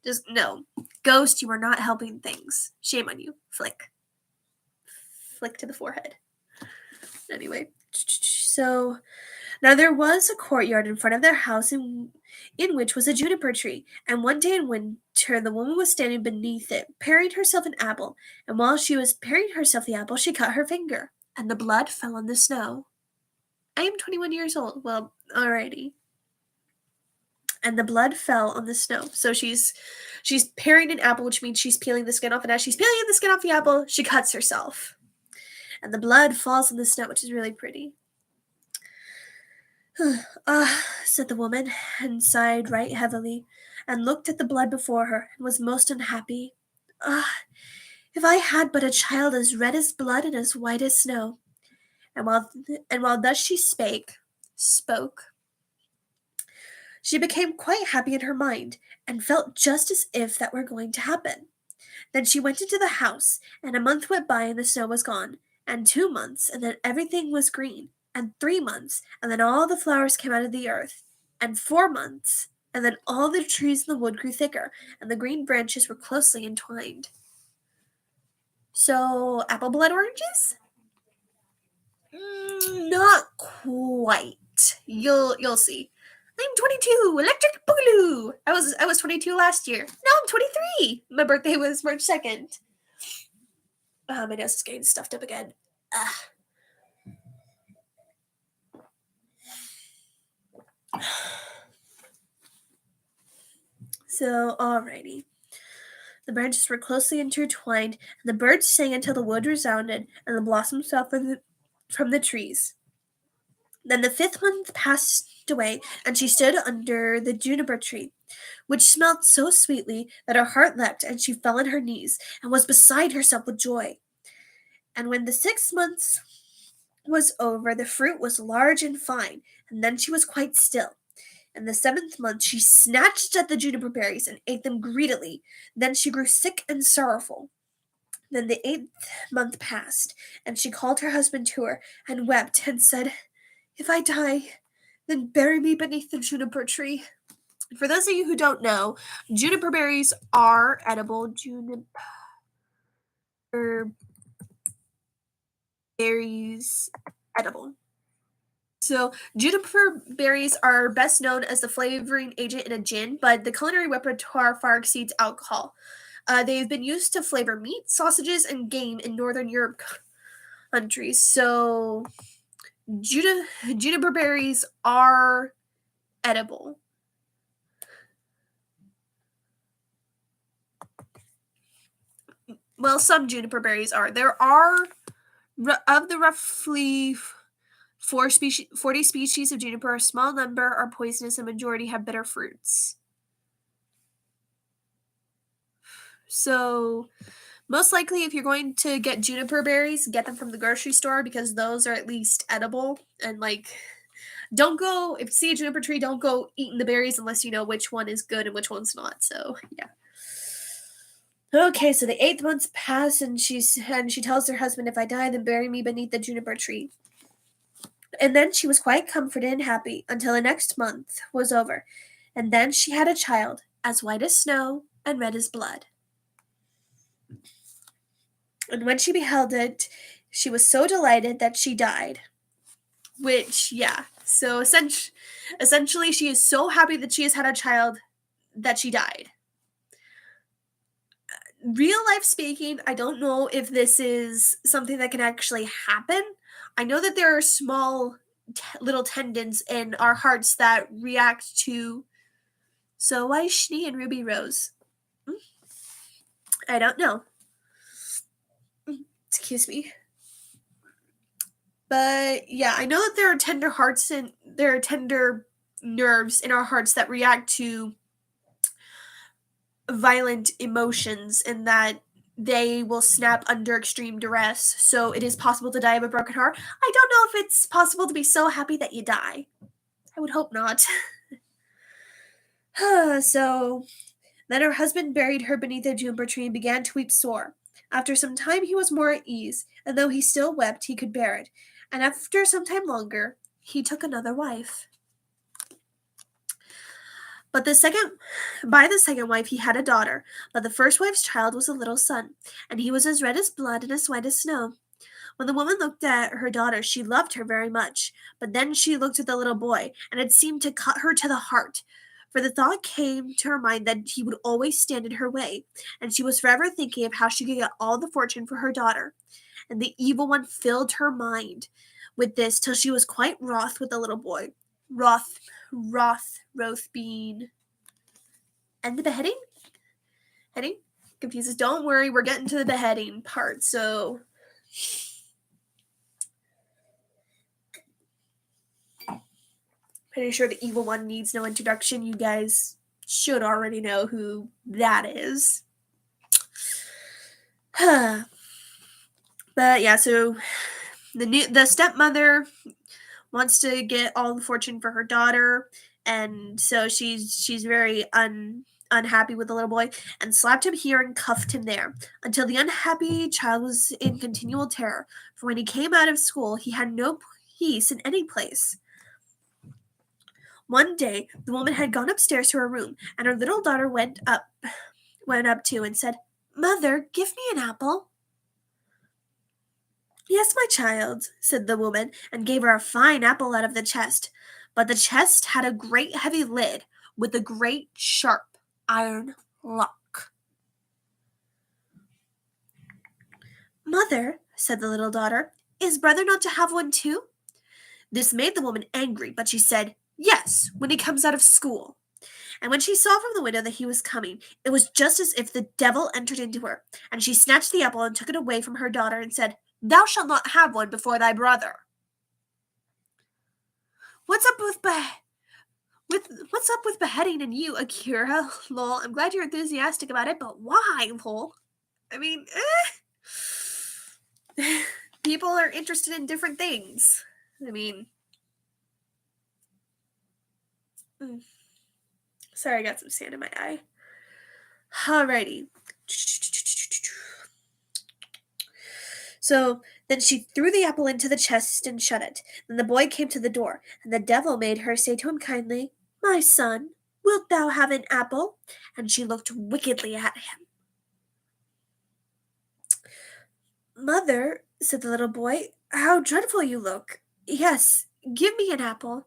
Just no. Ghost, you are not helping things. Shame on you. Flick to the forehead. Anyway, so now there was a courtyard in front of their house in which was a juniper tree, and one day in winter the woman was standing beneath it, paring herself an apple, and while she was paring herself the apple, she cut her finger, and the blood fell on the snow. I am 21 years old. Well, alrighty. And the blood fell on the snow. So she's paring an apple, which means she's peeling the skin off, and as she's peeling the skin off the apple, she cuts herself. And the blood falls on the snow, which is really pretty. Ah, said the woman, and sighed right heavily, and looked at the blood before her, and was most unhappy. Ah, if I had but a child as red as blood and as white as snow. And while thus she spoke, she became quite happy in her mind, and felt just as if that were going to happen. Then she went into the house, and a month went by, and the snow was gone, and 2 months, and then everything was green, and 3 months, and then all the flowers came out of the earth, and 4 months, and then all the trees in the wood grew thicker, and the green branches were closely entwined. So, apple blood oranges? Not quite. You'll see. I'm 22. Electric Boogaloo. I was 22 last year. Now I'm 23. My birthday was March 2nd. My nose is getting stuffed up again. So, alrighty. The branches were closely intertwined, and the birds sang until the wood resounded, and the blossoms fell from the trees. Then the 5th month passed away, and she stood under the juniper tree, which smelled so sweetly that her heart leapt, and she fell on her knees, and was beside herself with joy. And when the 6 months was over, the fruit was large and fine, and then she was quite still. In the 7th month she snatched at the juniper berries and ate them greedily. Then she grew sick and sorrowful. Then the 8th month passed, and she called her husband to her, and wept, and said, "If I die, then bury me beneath the juniper tree." For those of you who don't know, juniper berries are edible. Juniper berries edible. So, juniper berries are best known as the flavoring agent in a gin, but the culinary repertoire far exceeds alcohol. They've been used to flavor meat, sausages, and game in Northern Europe countries. So, juniper berries are edible. Well, some juniper berries are. There are, of the roughly 40 species of juniper, a small number are poisonous and majority have bitter fruits. So, most likely, if you're going to get juniper berries, get them from the grocery store because those are at least edible. And, don't go, if you see a juniper tree, don't go eating the berries unless you know which one is good and which one's not. So, yeah. Okay, so the 8th month passed, and she tells her husband, "If I die, then bury me beneath the juniper tree." And then she was quite comforted and happy until the next month was over. And then she had a child, as white as snow and red as blood. And when she beheld it, she was so delighted that she died. Which, yeah. So essentially, she is so happy that she has had a child that she died. Real life speaking, I don't know if this is something that can actually happen. I know that there are small little tendons in our hearts that react to. So why Shni and Ruby Rose? I don't know. Excuse me. But yeah, I know that there are tender hearts and there are tender nerves in our hearts that react to violent emotions and that they will snap under extreme duress. So it is possible to die of a broken heart. I don't know if it's possible to be so happy that you die. I would hope not. So then her husband buried her beneath a juniper tree and began to weep sore. After some time he was more at ease, and though he still wept, he could bear it. And after some time longer, he took another wife. But by the second wife he had a daughter, but the first wife's child was a little son, and he was as red as blood and as white as snow. When the woman looked at her daughter, she loved her very much, but then she looked at the little boy, and it seemed to cut her to the heart. For the thought came to her mind that he would always stand in her way, and she was forever thinking of how she could get all the fortune for her daughter. And the evil one filled her mind with this till she was quite wroth with the little boy. Wroth being. And the beheading? Heading? Confuses. Don't worry, we're getting to the beheading part, so. Pretty sure the evil one needs no introduction. You guys should already know who that is. But yeah, so the stepmother wants to get all the fortune for her daughter, and so she's very unhappy with the little boy, and slapped him here and cuffed him there, until the unhappy child was in continual terror. For when he came out of school, he had no peace in any place. One day, the woman had gone upstairs to her room, and her little daughter went up too and said, "Mother, give me an apple." "Yes, my child," said the woman, and gave her a fine apple out of the chest. But the chest had a great heavy lid with a great sharp iron lock. "Mother," said the little daughter, "is brother not to have one too?" This made the woman angry, but she said, "Yes, when he comes out of school." And when she saw from the window that he was coming, it was just as if the devil entered into her, and she snatched the apple and took it away from her daughter and said, "Thou shalt not have one before thy brother." What's up with beheading and you, Akira? Lol, I'm glad you're enthusiastic about it, but why, lol? I mean, people are interested in different things. I mean, sorry, I got some sand in my eye. Alrighty. So then she threw the apple into the chest and shut it. Then the boy came to the door, and the devil made her say to him kindly, "My son, wilt thou have an apple?" And she looked wickedly at him. "Mother," said the little boy, "how dreadful you look. Yes, give me an apple.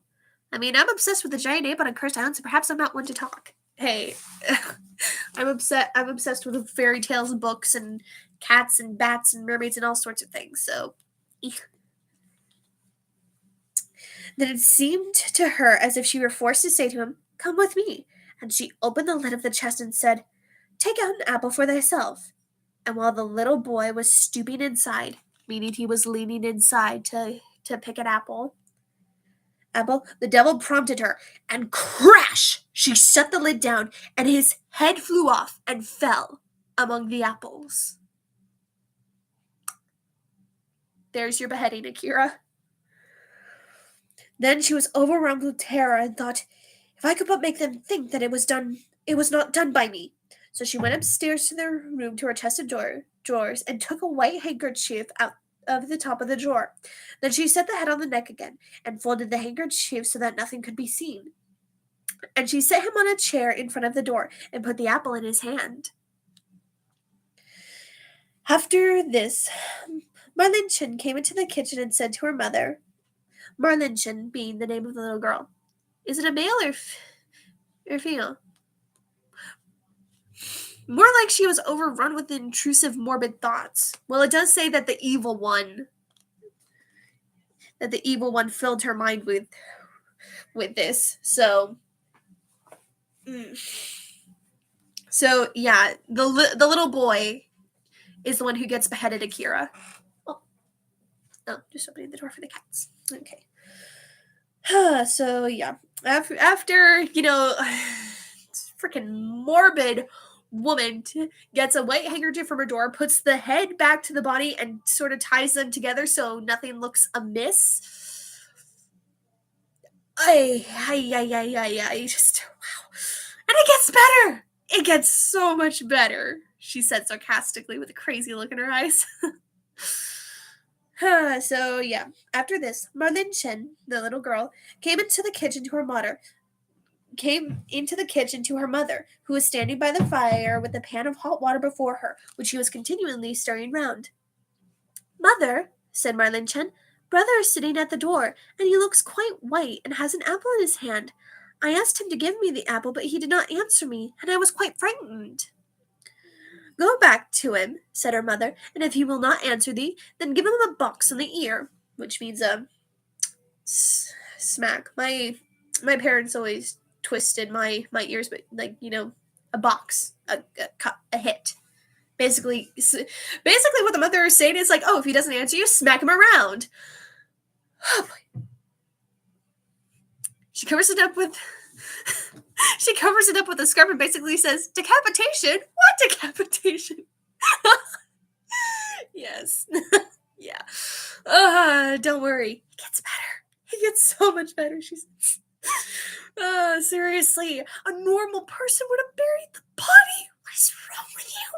I mean, I'm obsessed with the giant ape on a cursed island, so perhaps I'm not one to talk." Hey, I'm obsessed with fairy tales and books and cats and bats and mermaids and all sorts of things, so. Then it seemed to her as if she were forced to say to him, "Come with me." And she opened the lid of the chest and said, "Take out an apple for thyself." And while the little boy was stooping inside, meaning he was leaning inside to pick an apple, the devil prompted her, and crash! She shut the lid down, and his head flew off and fell among the apples. There's your beheading, Akira. Then she was overwhelmed with terror and thought, "If I could but make them think that it was not done by me." So she went upstairs to their room to her chest of drawers and took a white handkerchief out of the top of the drawer. Then she set the head on the neck again and folded the handkerchief so that nothing could be seen. And she set him on a chair in front of the door and put the apple in his hand. After this, Marlinchen came into the kitchen and said to her mother, Marlinchen being the name of the little girl, is it a male or female? More like she was overrun with intrusive, morbid thoughts. Well, it does say that the evil one filled her mind with this. So, so yeah, the little boy is the one who gets beheaded. Akira. Oh, no, just opening the door for the cats. Okay. So yeah, after freaking morbid woman gets a white handkerchief from her door, puts the head back to the body, and sort of ties them together so nothing looks amiss. I just wow, and it gets better. It gets so much better. She said sarcastically with a crazy look in her eyes. So yeah, after this, Marlinchen, the little girl, came into the kitchen to her mother, who was standing by the fire with a pan of hot water before her, which she was continually stirring round. Mother, said Marlinchen, brother is sitting at the door, and he looks quite white and has an apple in his hand. I asked him to give me the apple, but he did not answer me, and I was quite frightened. Go back to him, said her mother, and if he will not answer thee, then give him a box on the ear, which means a smack. My parents always twisted my ears, but a box, a hit. Basically, what the mother is saying is like, oh, if he doesn't answer you, smack him around. Oh boy. She covers it up with a scarf and basically says, decapitation? What decapitation? Yes. Yeah. Don't worry. It gets better. It gets so much better. She's seriously, a normal person would have buried the body. What is wrong with you?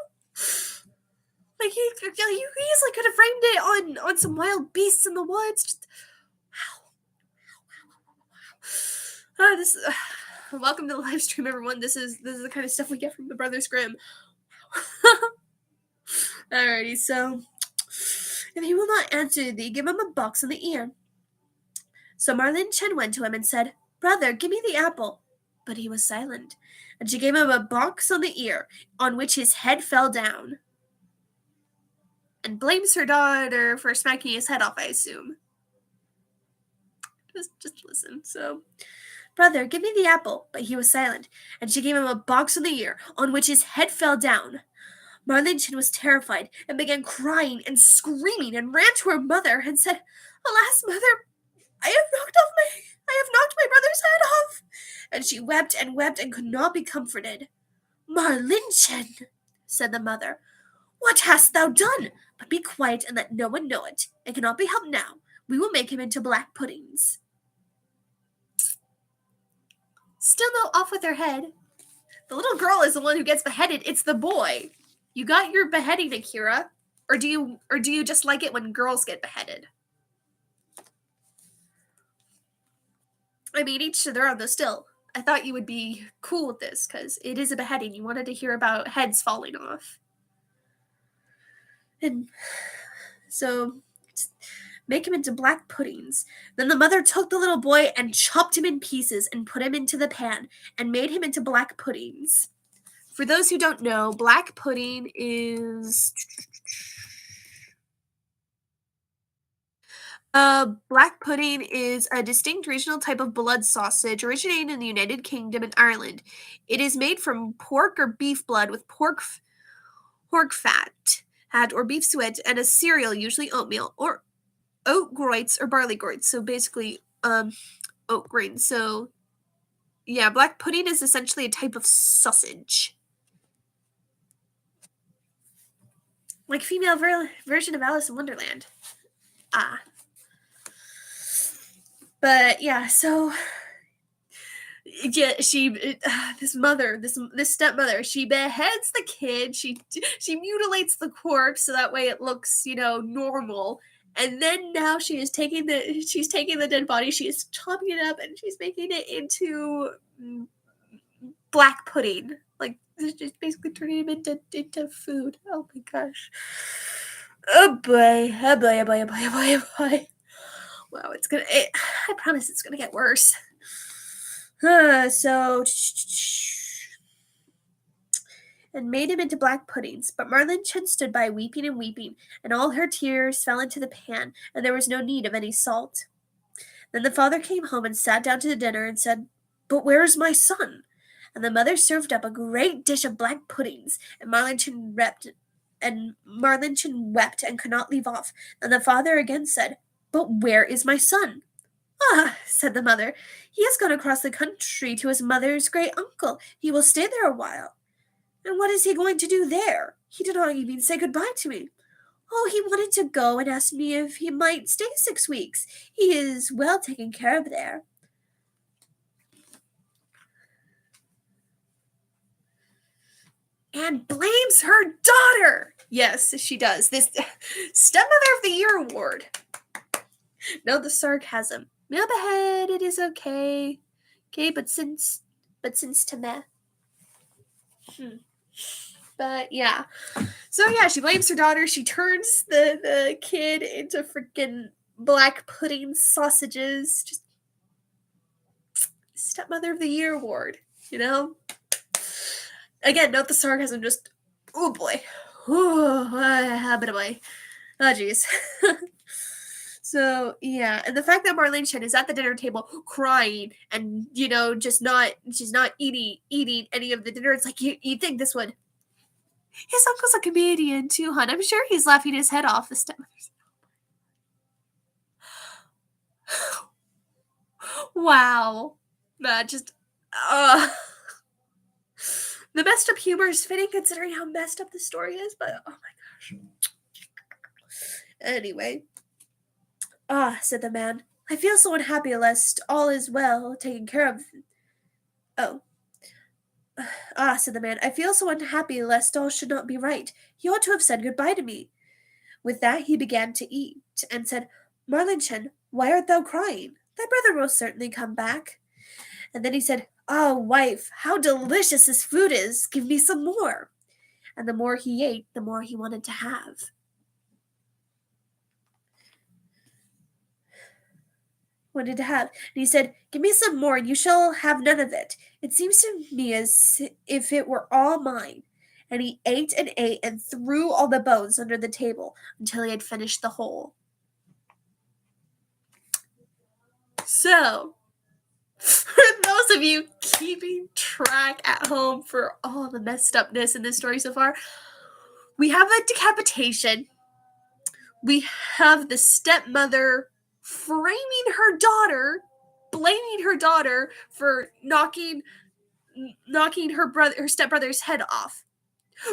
Like you easily could have framed it on some wild beasts in the woods. Just wow. This welcome to the live stream, everyone. This is the kind of stuff we get from the Brothers Grimm. Alrighty, so if he will not answer thee, give him a box on the ear. So Marlinchen went to him and said, Brother, give me the apple. But he was silent, and she gave him a box on the ear, on which his head fell down. And blames her daughter for smacking his head off, I assume. Just listen. So, Brother, give me the apple. But he was silent, and she gave him a box on the ear, on which his head fell down. Marlinchen was terrified, and began crying and screaming, and ran to her mother, and said, Alas, mother, I have knocked my brother's head off. And she wept and could not be comforted. Marlinchen, said the mother, what hast thou done? But be quiet and let no one know it. It cannot be helped now. We will make him into black puddings. Still no off with her head. The little girl is the one who gets beheaded. It's the boy. You got your beheading, Akira. Or do you just like it when girls get beheaded? I mean, each to their own, though still. I thought you would be cool with this, because it is a beheading. You wanted to hear about heads falling off. And so, make him into black puddings. Then the mother took the little boy and chopped him in pieces and put him into the pan and made him into black puddings. For those who don't know, black pudding is... black pudding is a distinct regional type of blood sausage originating in the United Kingdom and Ireland. It is made from pork or beef blood with pork fat or beef suet and a cereal, usually oatmeal or oat groits or barley groits. So basically, oat grain. So yeah, black pudding is essentially a type of sausage. Like female version of Alice in Wonderland. But yeah, so yeah, this stepmother, she beheads the kid. She mutilates the corpse so that way it looks, normal. And then now she's taking the dead body, she is chopping it up, and she's making it into black pudding. Like just basically turning him into food. Oh my gosh. Oh boy. Oh boy. Oh boy. Oh boy. Oh boy. Oh boy. Wow, I promise it's gonna get worse. So and made him into black puddings. But Marlinchen stood by weeping and weeping, and all her tears fell into the pan, and there was no need of any salt. Then the father came home and sat down to the dinner and said, "But where is my son?" And the mother served up a great dish of black puddings, and Marlinchen wept and could not leave off. And the father again said, "But where is my son?" "Ah," said the mother, "he has gone across the country to his mother's great uncle. He will stay there a while." "And what is he going to do there? He did not even say good-bye to me." "Oh, he wanted to go and asked me if he might stay 6 weeks. He is well taken care of there." And blames her daughter. Yes, she does. This Stepmother of the Year award. No, the sarcasm. Mailbag, it is okay. Okay, but since to meh. But yeah. So yeah, she blames her daughter. She turns the kid into freaking black pudding sausages. Just Stepmother of the Year award, you know? Again, note the sarcasm, just, oh boy. A bit of boy. Oh jeez. So yeah, and the fact that Marlinchen is at the dinner table crying and she's not eating any of the dinner. It's like you think this would. His uncle's a comedian too, hon. I'm sure he's laughing his head off. The stepmother's. Wow, that just the messed up humor is fitting considering how messed up the story is. But oh my gosh. Anyway. "Ah," said the man, "I feel so unhappy lest all is well taken care of." Oh. "Ah," said the man, "I feel so unhappy lest all should not be right. He ought to have said good-bye to me." With that he began to eat, and said, "Marlinchen, why art thou crying? Thy brother will certainly come back." And then he said, "Ah, wife, how delicious this food is! Give me some more." And the more he ate, the more he wanted to have. And he said, "Give me some more, and you shall have none of it. It seems to me as if it were all mine." And he ate and threw all the bones under the table until he had finished the whole. So, for those of you keeping track at home for all the messed upness in this story so far, we have a decapitation. We have the stepmother framing her daughter, blaming her daughter for knocking her stepbrother's head off.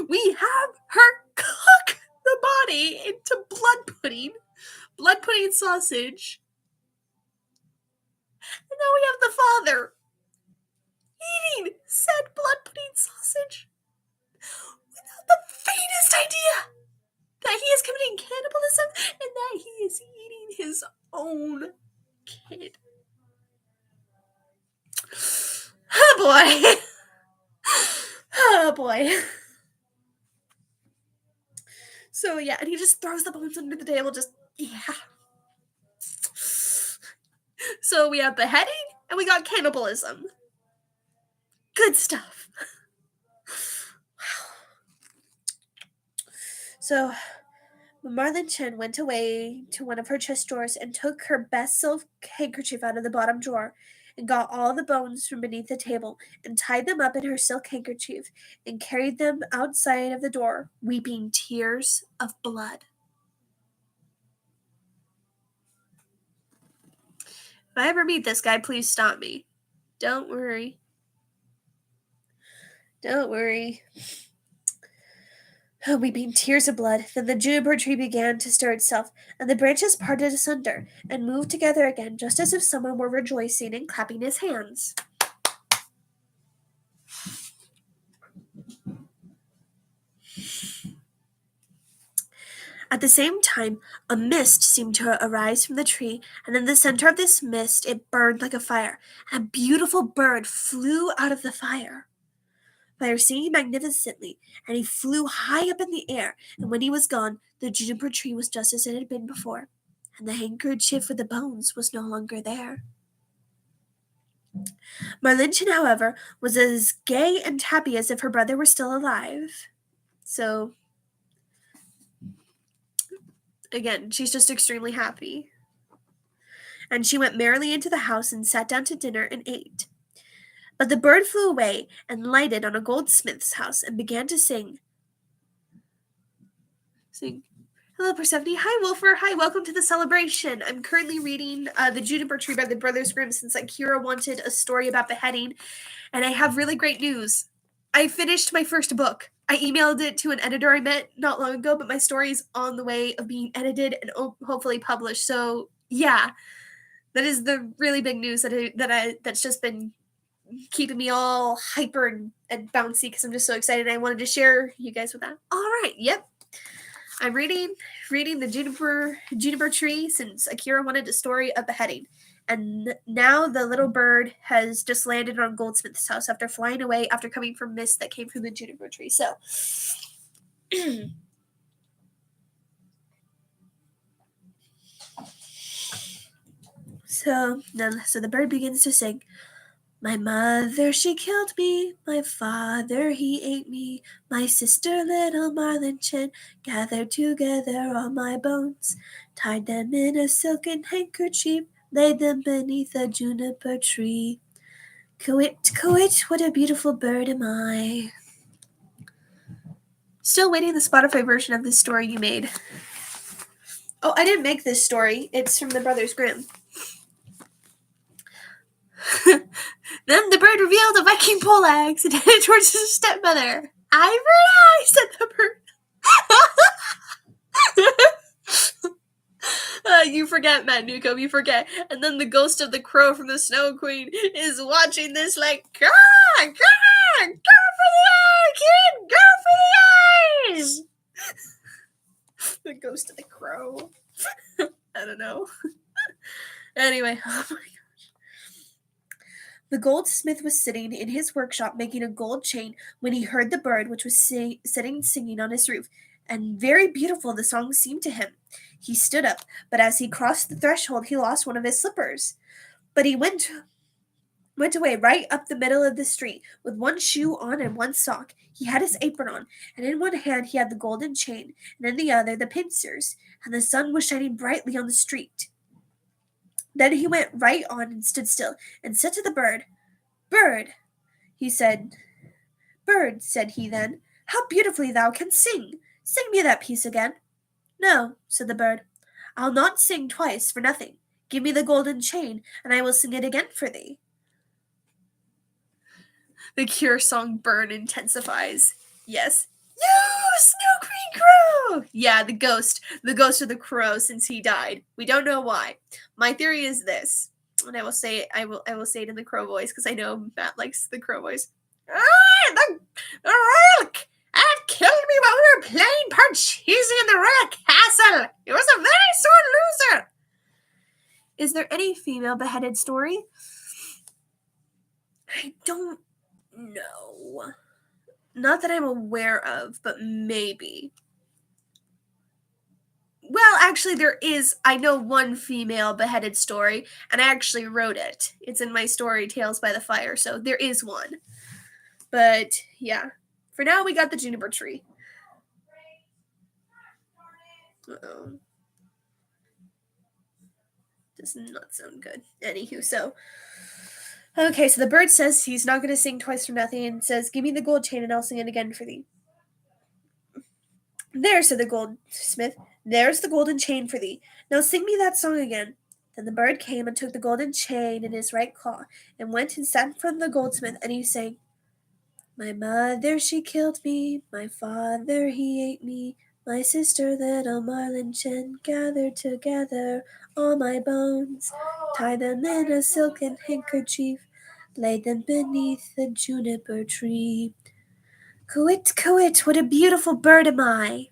We have her cook the body into blood pudding sausage. And now we have the father eating said blood pudding sausage without the faintest idea that he is committing cannibalism and that he is eating his own kid. Oh boy. Oh boy. So yeah, and he just throws the bones under the table, So we have beheading and we got cannibalism. Good stuff. Wow. So Marlinchen went away to one of her chest drawers and took her best silk handkerchief out of the bottom drawer and got all the bones from beneath the table and tied them up in her silk handkerchief and carried them outside of the door, weeping tears of blood. If I ever meet this guy, please stop me. Don't worry. Don't worry. Weeping tears of blood, then the juniper tree began to stir itself, and the branches parted asunder, and moved together again, just as if someone were rejoicing and clapping his hands. At the same time, a mist seemed to arise from the tree, and in the center of this mist it burned like a fire, and a beautiful bird flew out of the fire. Fire singing magnificently, and he flew high up in the air, and when he was gone, the juniper tree was just as it had been before, and the handkerchief with the bones was no longer there. Marlinchen, however, was as gay and happy as if her brother were still alive. So, again, she's just extremely happy. And she went merrily into the house and sat down to dinner and ate. But the bird flew away and lighted on a goldsmith's house and began to sing. Hello, Persephone. Hi, Wolfer. Hi, welcome to the celebration. I'm currently reading The Juniper Tree by the Brothers Grimm since Kira wanted a story about beheading, and I have really great news. I finished my first book. I emailed it to an editor I met not long ago, but my story is on the way of being edited and hopefully published. So, yeah, that is the really big news that's just been keeping me all hyper and bouncy because I'm just so excited. I wanted to share you guys with that. All right, yep. I'm reading the Juniper Tree since Akira wanted a story of beheading. And now the little bird has just landed on Goldsmith's house after flying away after coming from mist that came from the Juniper Tree. So, so the bird begins to sing. My mother, she killed me. My father, he ate me. My sister, little Marlinchen, gathered together all my bones, tied them in a silken handkerchief, laid them beneath a juniper tree. Quit, quit, what a beautiful bird am I. Still waiting the Spotify version of this story you made. Oh, I didn't make this story. It's from the Brothers Grimm. Then the bird revealed a Viking poleaxe and headed towards his stepmother. Ivory, said the bird. You forget, Matt Newcomb, you forget. And then the ghost of the crow from the Snow Queen is watching this go for the eye, kid, go for the eyes. The ghost of the crow. I don't know. Anyway, oh my gosh. The goldsmith was sitting in his workshop making a gold chain when he heard the bird, which was sitting singing on his roof, and very beautiful the song seemed to him. He stood up, but as he crossed the threshold, he lost one of his slippers. But he went away right up the middle of the street, with one shoe on and one sock. He had his apron on, and in one hand he had the golden chain, and in the other the pincers, and the sun was shining brightly on the street. Then he went right on and stood still, and said to the bird, Bird, he said. Bird, said he then, how beautifully thou canst sing. Sing me that piece again. No, said the bird, I'll not sing twice for nothing. Give me the golden chain, and I will sing it again for thee. The Cure song burn intensifies. Yes. You, Snow Queen Crow! Yeah, the ghost of the crow since he died. We don't know why. My theory is this, and I will say it in the crow voice because I know Matt likes the crow voice. The royal cat killed me while we were playing Parcheesi in the royal castle. He was a very sore loser. Is there any female beheaded story? I don't know. Not that I'm aware of, but maybe. Well, actually, there is. I know one female beheaded story, and I actually wrote it. It's in my story, Tales by the Fire, so there is one. But, yeah. For now, we got the juniper tree. Uh-oh. Does not sound good. Anywho, so... Okay, so the bird says he's not going to sing twice for nothing and says, Give me the gold chain and I'll sing it again for thee. There, said the goldsmith, there's the golden chain for thee. Now sing me that song again. Then the bird came and took the golden chain in his right claw and went and sat in front of the goldsmith, and he sang, My mother, she killed me, my father, he ate me, my sister, little Marlinchen, gathered together all my bones, tied them in a silken handkerchief, laid them beneath the juniper tree. Quit, quit, what a beautiful bird am I!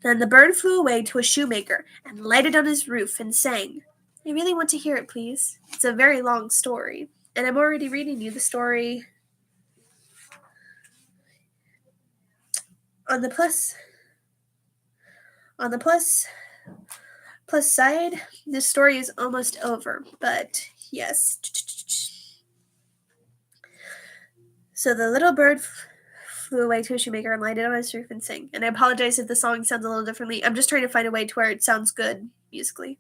Then the bird flew away to a shoemaker and lighted on his roof and sang. I really want to hear it, please. It's a very long story, and I'm already reading you the story On the plus side, this story is almost over, but yes. So the little bird flew away to a shoemaker and landed on his roof and sang. And I apologize if the song sounds a little differently. I'm just trying to find a way to where it sounds good musically.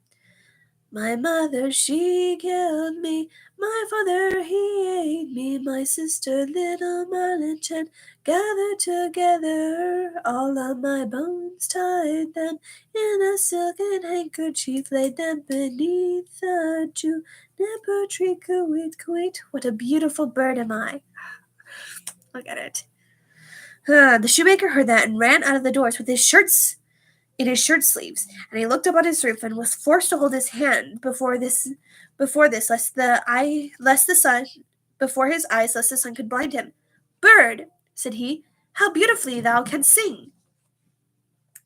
My mother, she killed me. My father, he ate me. My sister, little Marlin Chen, gathered together all of my bones, tied them in a silken handkerchief, laid them beneath the juniper tree. Kuwait, Kuwait, what a beautiful bird am I. Look at it. The shoemaker heard that and ran out of the doors with his shirts in his shirt sleeves, and he looked up on his roof and was forced to hold his hand before this lest the sun before his eyes lest the sun could blind him. Bird, said he, how beautifully thou canst sing.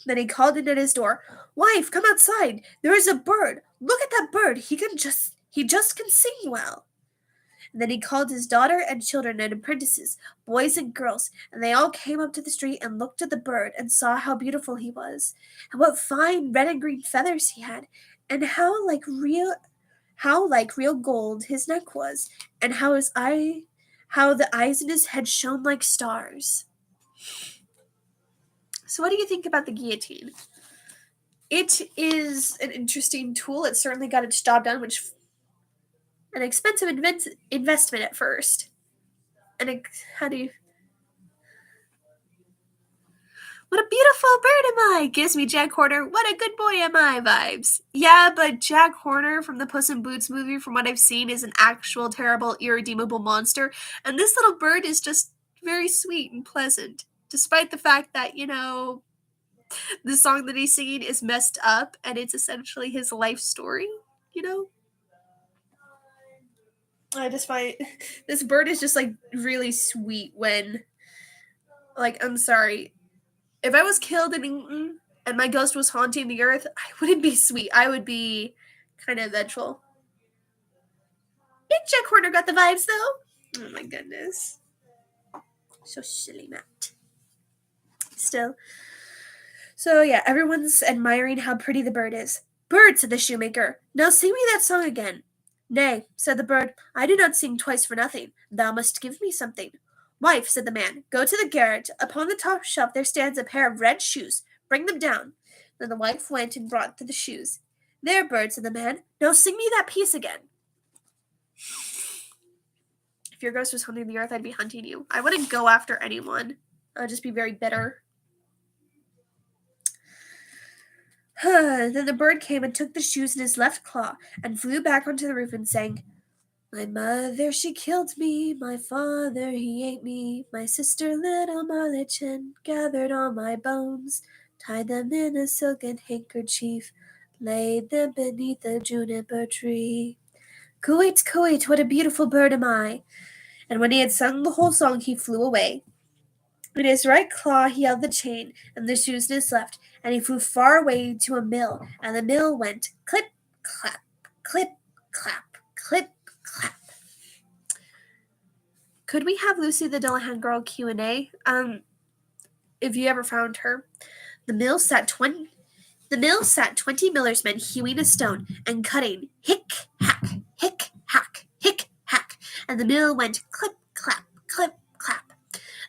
Then he called in at his door, Wife, come outside. There is a bird. Look at that bird. He just can sing well. And then he called his daughter and children and apprentices, boys and girls, and they all came up to the street and looked at the bird and saw how beautiful he was, and what fine red and green feathers he had, and how like real gold his neck was, and how the eyes in his head shone like stars. So what do you think about the guillotine? It is an interesting tool. It certainly got its job done, which an expensive investment at first. And how do you... What a beautiful bird am I! Gives me Jack Horner, what a good boy am I vibes. Yeah, but Jack Horner from the Puss in Boots movie, from what I've seen, is an actual terrible, irredeemable monster. And this little bird is just very sweet and pleasant. Despite the fact that, the song that he's singing is messed up and it's essentially his life story, I just find this bird is just like really sweet when, like, I'm sorry, if I was killed and eaten and my ghost was haunting the earth, I wouldn't be sweet. I would be kind of vengeful. Jack Horner got the vibes though. Oh my goodness. So silly, Matt. Still. So yeah, everyone's admiring how pretty the bird is. Bird, said the shoemaker, now sing me that song again. Nay, said the bird, I do not sing twice for nothing. Thou must give me something. Wife, said the man, go to the garret. Upon the top shelf there stands a pair of red shoes. Bring them down. Then the wife went and brought the shoes. There, bird, said the man, now sing me that piece again. If your ghost was haunting the earth, I'd be hunting you. I wouldn't go after anyone. I'd just be very bitter. Then the bird came and took the shoes in his left claw and flew back onto the roof and sang, My mother, she killed me. My father, he ate me. My sister, little Marlichen, gathered all my bones, tied them in a silken handkerchief, laid them beneath a juniper tree. Kuwait, Kuwait, what a beautiful bird am I. And when he had sung the whole song, he flew away. In his right claw he held the chain, and the shoes in his left, and he flew far away to a mill, and the mill went clip, clap, clip, clap, clip, clap. Could we have Lucy the Dillahan Girl Q&A? If you ever found her. The mill sat 20 miller's men hewing a stone and cutting, hick, hack, hick, hack, hick, hack, and the mill went clip, clap, clip, clap.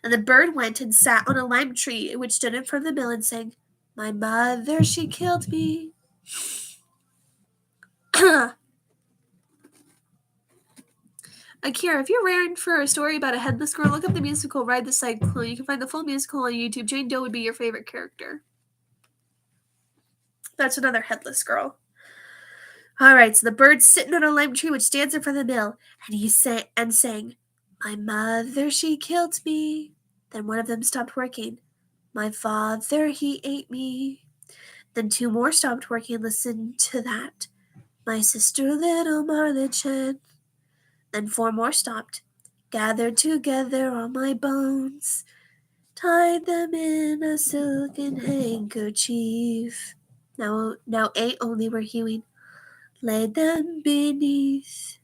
And the bird went and sat on a lime tree which stood in front of the mill and sang, My mother, she killed me. Akira, if you're raring for a story about a headless girl, look up the musical Ride the Cyclone. You can find the full musical on YouTube. Jane Doe would be your favorite character. That's another headless girl. Alright, so the bird's sitting on a lime tree which stands in front of the mill, and he sang, My mother, she killed me. Then one of them stopped working. My father, he ate me. Then two more stopped working and listened to that. My sister, little Marlichen. Then four more stopped, gathered together all my bones, tied them in a silken handkerchief. Now 8 only were hewing, laid them beneath.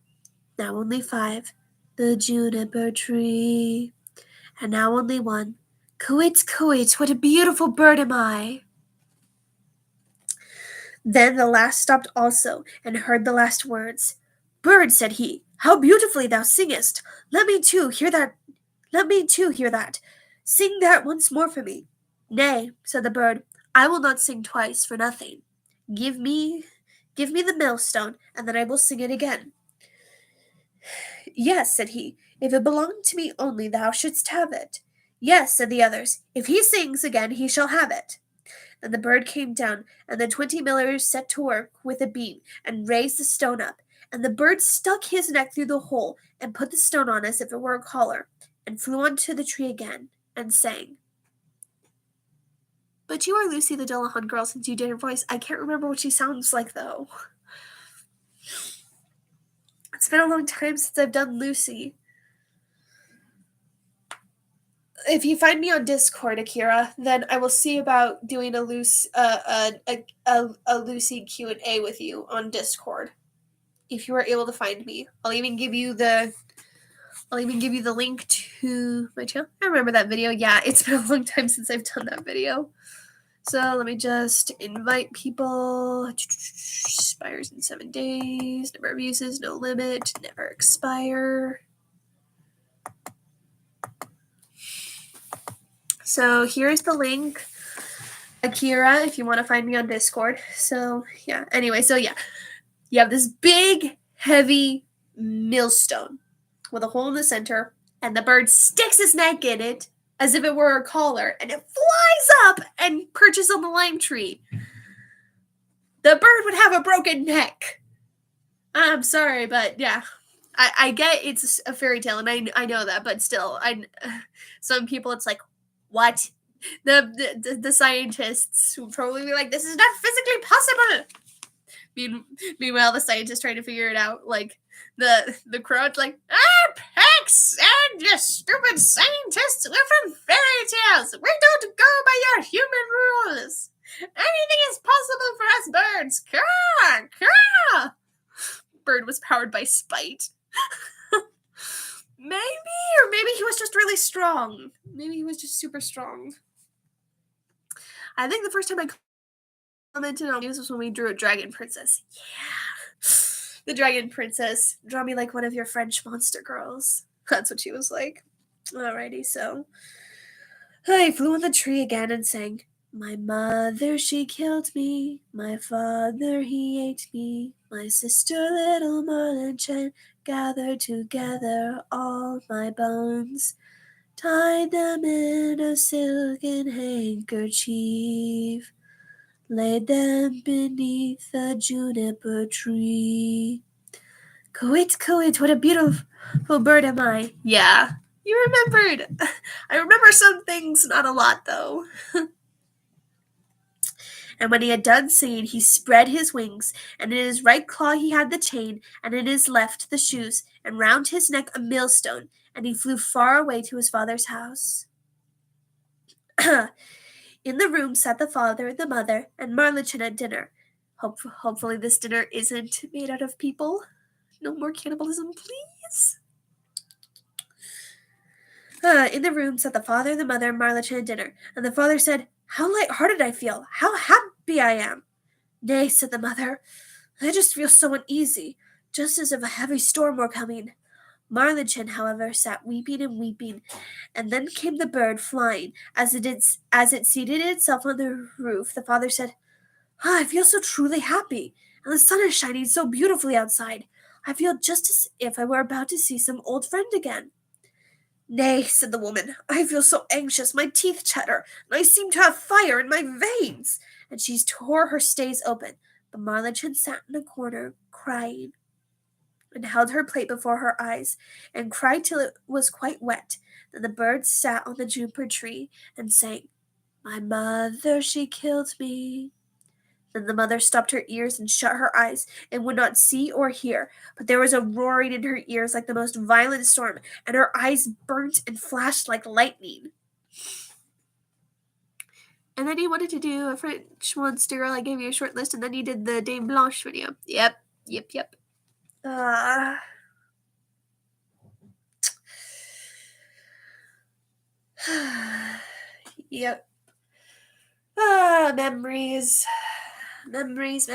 Now only 5, the juniper tree. And now only 1, Quit, quit, what a beautiful bird am I! Then the last stopped also, and heard the last words. Bird, said he, how beautifully thou singest! Let me too hear that. Let me too hear that. Sing that once more for me. Nay, said the bird, I will not sing twice for nothing. Give me the millstone, and then I will sing it again. Yes, said he, if it belonged to me only, thou shouldst have it. Yes, said the others, if he sings again, he shall have it. Then the bird came down, and the 20 millers set to work with a beam, and raised the stone up. And the bird stuck his neck through the hole, and put the stone on as if it were a collar, and flew on to the tree again, and sang. But you are Lucy the Dillahunt girl since you did her voice. I can't remember what she sounds like, though. It's been a long time since I've done Lucy. If you find me on Discord, Akira, then I will see about doing a Lucy Q&A with you on Discord. If you are able to find me, I'll even give you the link to my channel. I remember that video. Yeah, it's been a long time since I've done that video. So let me just invite people. Expires in 7 days. Number of uses, no limit. Never expire. So here's the link, Akira, if you want to find me on Discord. So yeah. Anyway, so yeah. You have this big, heavy millstone with a hole in the center, and the bird sticks his neck in it as if it were a collar, and it flies up and perches on the lime tree. The bird would have a broken neck. I'm sorry, but yeah. I get it's a fairy tale, and I know that, but still, some people, it's like, what? The scientists will probably be like, this is not physically possible. Meanwhile, the scientists trying to figure it out, like the crowd's like, Pex and you stupid scientists, we're from fairy tales. We don't go by your human rules. Anything is possible for us birds. Caw, caw. Bird was powered by spite. Maybe he was just really strong. Maybe he was just super strong. I think the first time I commented on news was when we drew a dragon princess. Yeah. The dragon princess. Draw me like one of your French monster girls. That's what she was like. Alrighty, so I flew on the tree again and sang, my mother, she killed me. My father, he ate me. My sister, little Merriment, gathered together all my bones, tied them in a silken handkerchief, laid them beneath a juniper tree. Quit, quit, what a beautiful bird am I. Yeah, you remembered. I remember some things, not a lot, though. And when he had done singing, he spread his wings, and in his right claw he had the chain, and in his left the shoes, and round his neck a millstone, and he flew far away to his father's house. In the room sat the father, the mother, and Marlichin at dinner. Hopefully this dinner isn't made out of people. No more cannibalism, please. In the room sat the father, the mother, and Marlichin at dinner, and the father said, how light-hearted I feel! How happy I am! Nay, said the mother, I just feel so uneasy, just as if a heavy storm were coming. Marlichin, however, sat weeping and weeping, and then came the bird flying. As it seated itself on the roof, the father said, I feel so truly happy, and the sun is shining so beautifully outside. I feel just as if I were about to see some old friend again. Nay, said the woman, I feel so anxious, my teeth chatter, and I seem to have fire in my veins. And she tore her stays open, but Marlichin sat in a corner, crying, and held her plate before her eyes, and cried till it was quite wet. Then the bird sat on the juniper tree, and sang, my mother, she killed me. Then the mother stopped her ears and shut her eyes, and would not see or hear, but there was a roaring in her ears like the most violent storm, and her eyes burnt and flashed like lightning. And then he wanted to do a French monster girl. I gave you a short list, and then he did the Dame Blanche video. Yep. Yep. Memories. Memories.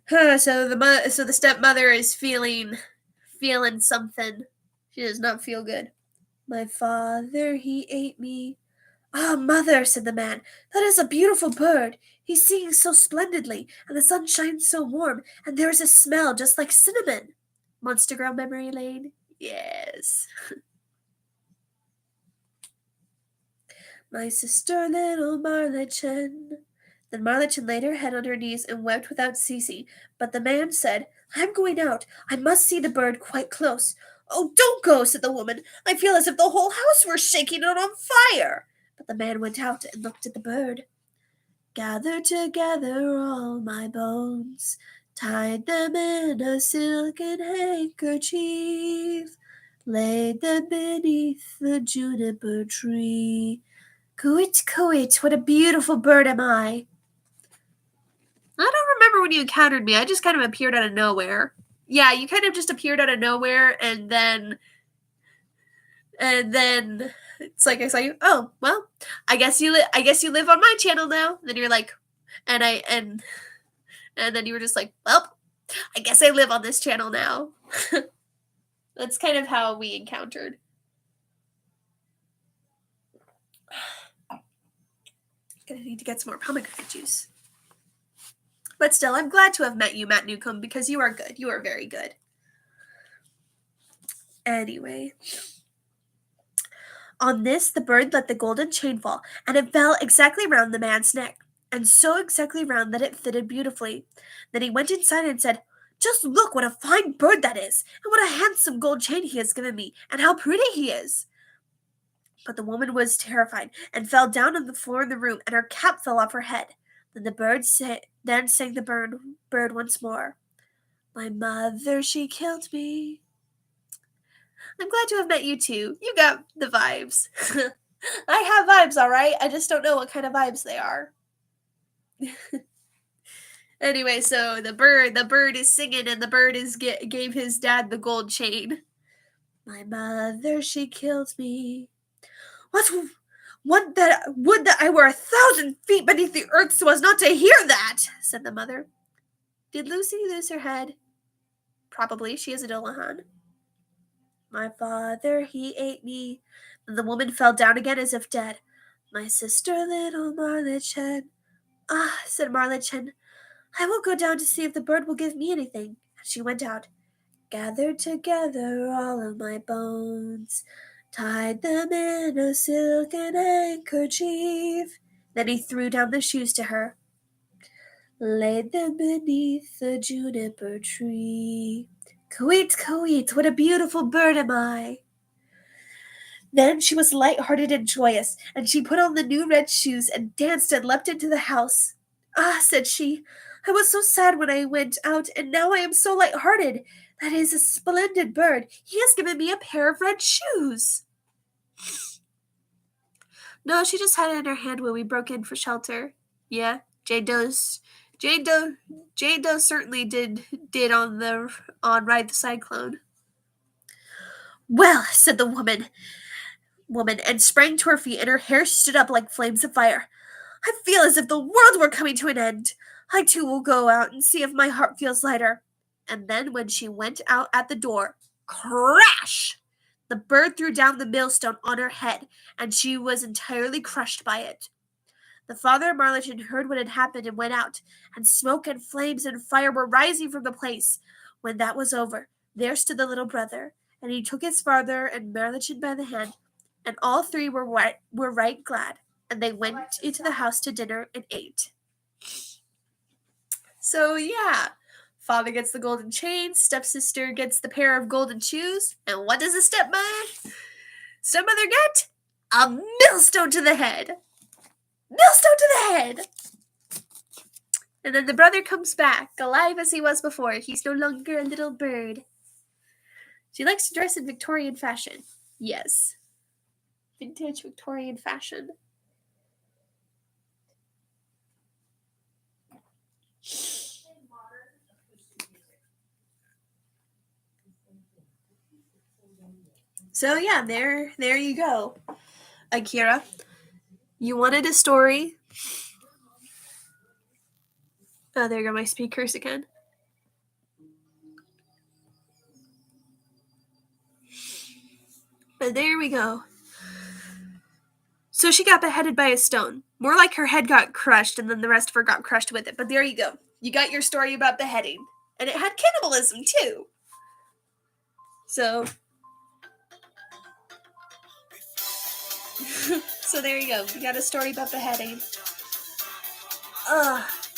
So the stepmother is feeling something. She does not feel good. My father, he ate me. Ah, mother, said the man, that is a beautiful bird. He's singing so splendidly, and the sun shines so warm, and there is a smell just like cinnamon. Monster Girl memory lane? Yes. My sister, little Marlichen. Then Marlichen laid her head on her knees and wept without ceasing. But the man said, I'm going out. I must see the bird quite close. Oh, don't go, said the woman. I feel as if the whole house were shaking and on fire. But the man went out and looked at the bird. Gathered together all my bones, tied them in a silken handkerchief, laid them beneath the juniper tree. Coo-it, what a beautiful bird am I. I don't remember when you encountered me. I just kind of appeared out of nowhere. Yeah, you kind of just appeared out of nowhere, and then it's like I saw you. Oh, well, I guess you live on my channel now. And then you're like, and then you were just like, well, I guess I live on this channel now. That's kind of how we encountered. Gonna need to get some more pomegranate juice. But still, I'm glad to have met you, Matt Newcomb, because you are good. You are very good. Anyway. On this, the bird let the golden chain fall, and it fell exactly round the man's neck, and so exactly round that it fitted beautifully. Then he went inside and said, Just look what a fine bird that is, and what a handsome gold chain he has given me, and how pretty he is. But the woman was terrified, and fell down on the floor in the room, and her cap fell off her head. Then the bird sang the bird once more. My mother, she killed me. I'm glad to have met you too. You got the vibes. I have vibes, all right. I just don't know what kind of vibes they are. Anyway, so the bird is singing, and the bird gave his dad the gold chain. My mother, she killed me. Would that I were 1,000 feet beneath the earth so as not to hear that, said the mother. Did Lucy lose her head? Probably. She is a Dullahan. My father, he ate me. Then the woman fell down again as if dead. My sister, little Marlichen. Ah, said Marlichen, I will go down to see if the bird will give me anything. And she went out, gathered together all of my bones, tied them in a silken handkerchief. Then he threw down the shoes to her, laid them beneath the juniper tree. Coo-eat, what a beautiful bird am I. Then she was light-hearted and joyous, and she put on the new red shoes and danced and leapt into the house. Ah, said she, I was so sad when I went out, and now I am so light-hearted. That is a splendid bird. He has given me a pair of red shoes. No, she just had it in her hand when we broke in for shelter. Yeah, Jane Doe certainly did on Ride the Cyclone. Well, said the woman, and sprang to her feet, and her hair stood up like flames of fire. I feel as if the world were coming to an end. I too will go out and see if my heart feels lighter. And then when she went out at the door, crash! The bird threw down the millstone on her head, and she was entirely crushed by it. The father of Marlichen heard what had happened and went out, and smoke and flames and fire were rising from the place. When that was over, there stood the little brother, and he took his father and Marlichen by the hand, and all three were right glad, and they went into the house to dinner and ate. So yeah, father gets the golden chain, stepsister gets the pair of golden shoes, and what does the stepmother get? A millstone to the head. Millstone to the head! And then the brother comes back, alive as he was before. He's no longer a little bird. She likes to dress in Victorian fashion. Yes. Vintage Victorian fashion. So yeah, there you go, Akira. You wanted a story. Oh, there go my speakers again. But there we go. So she got beheaded by a stone. More like her head got crushed and then the rest of her got crushed with it. But there you go. You got your story about beheading. And it had cannibalism too. So so there you go. You got a story about beheading.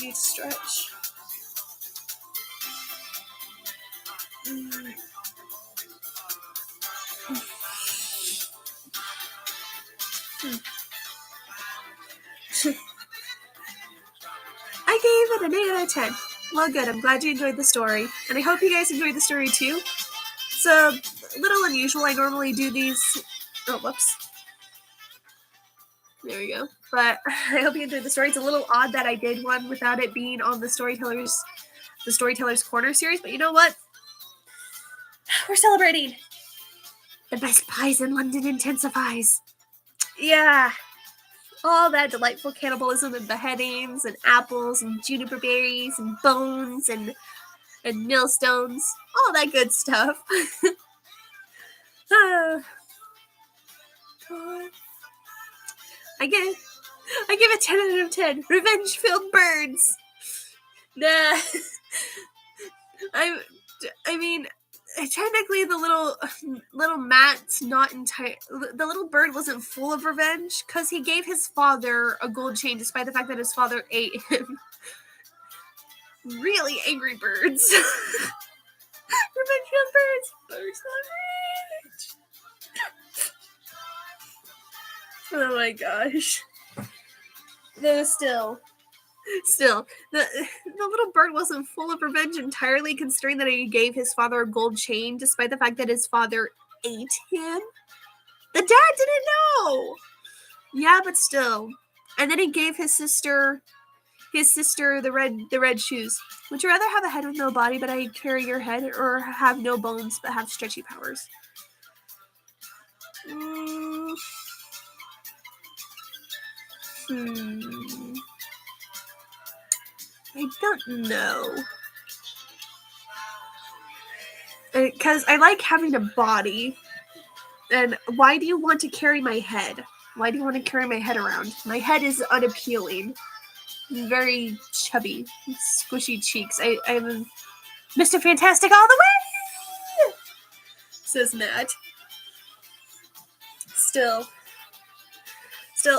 Need to stretch. I gave it an 8 out of 10. Well, good. I'm glad you enjoyed the story. And I hope you guys enjoyed the story too. It's a little unusual. I normally do these... Oh, whoops. There we go. But I hope you enjoyed the story. It's a little odd that I did one without it being on the Storyteller's Corner series. But you know what? We're celebrating. The best pies in London intensifies. Yeah. All that delightful cannibalism and beheadings and apples and juniper berries and bones and millstones. All that good stuff. I give it 10 out of 10. Revenge-filled birds. Nah. I mean, technically the little Matt's not entire. The little bird wasn't full of revenge because he gave his father a gold chain despite the fact that his father ate him. Really angry birds. Revenge-filled birds. Birds on rage. Oh my gosh. No, still, the little bird wasn't full of revenge entirely, considering that he gave his father a gold chain, despite the fact that his father ate him. The dad didn't know. Yeah, but still. And then he gave his sister the red shoes. Would you rather have a head with no body, but I carry your head, or have no bones but have stretchy powers? I don't know. Because I like having a body. And why do you want to carry my head? Why do you want to carry my head around? My head is unappealing. Very chubby, squishy cheeks. I'm Mr. Fantastic all the way! Says Matt. Still,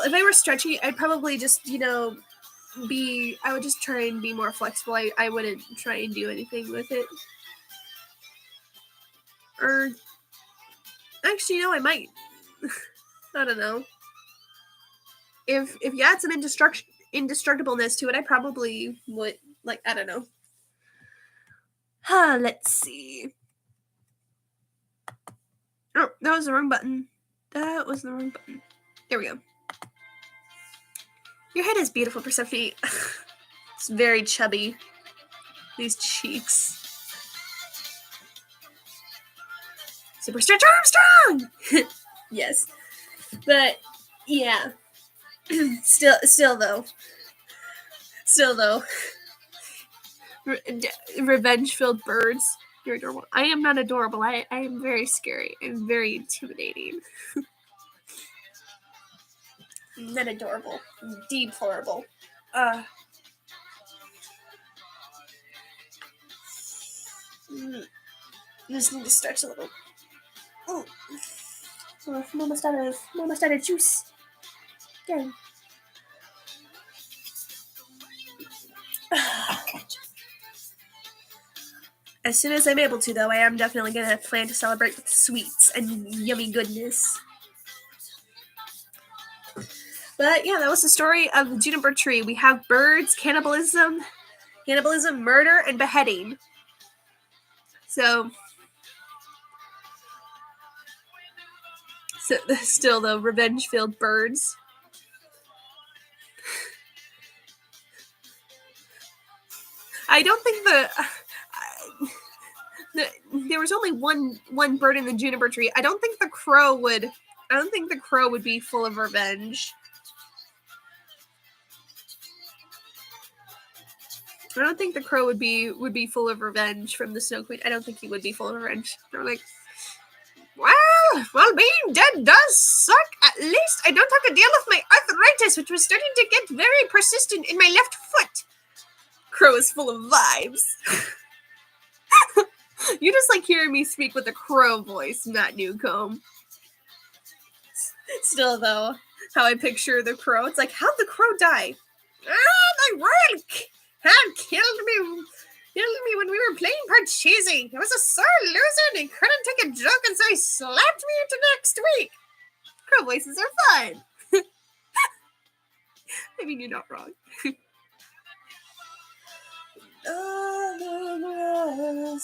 if I were stretchy, I'd probably just, I would just try and be more flexible. I wouldn't try and do anything with it. Or, actually, I might. I don't know. If you add some indestructibleness to it, I probably would, I don't know. Let's see. Oh, that was the wrong button. There we go. Your head is beautiful, Persephone. It's very chubby. These cheeks. Super Stretch Armstrong! Yes. But, yeah. Still though. Revenge-filled birds. You're adorable. I am not adorable. I am very scary. I'm very intimidating. I'm not adorable. I'm deplorable. I just need to stretch a little. Oh, I'm almost out of juice. Again. As soon as I'm able to, though, I am definitely going to plan to celebrate with sweets and yummy goodness. But yeah, that was the story of the juniper tree. We have birds, cannibalism, murder, and beheading. So still the revenge-filled birds. I don't think there was only one bird in the juniper tree. I don't think the crow would be full of revenge. I don't think the crow would be full of revenge from the Snow Queen. I don't think he would be full of revenge. They're like, well, being dead does suck. At least I don't have to deal with my arthritis, which was starting to get very persistent in my left foot. Crow is full of vibes. You just like hearing me speak with a crow voice, Matt Newcomb. Still, though, how I picture the crow, it's like, how'd the crow die? The royal had killed me when we were playing Parcheesi. I was a sore loser and he couldn't take a joke, and so he slapped me into next week. Crow voices are fun. I mean, you're not wrong.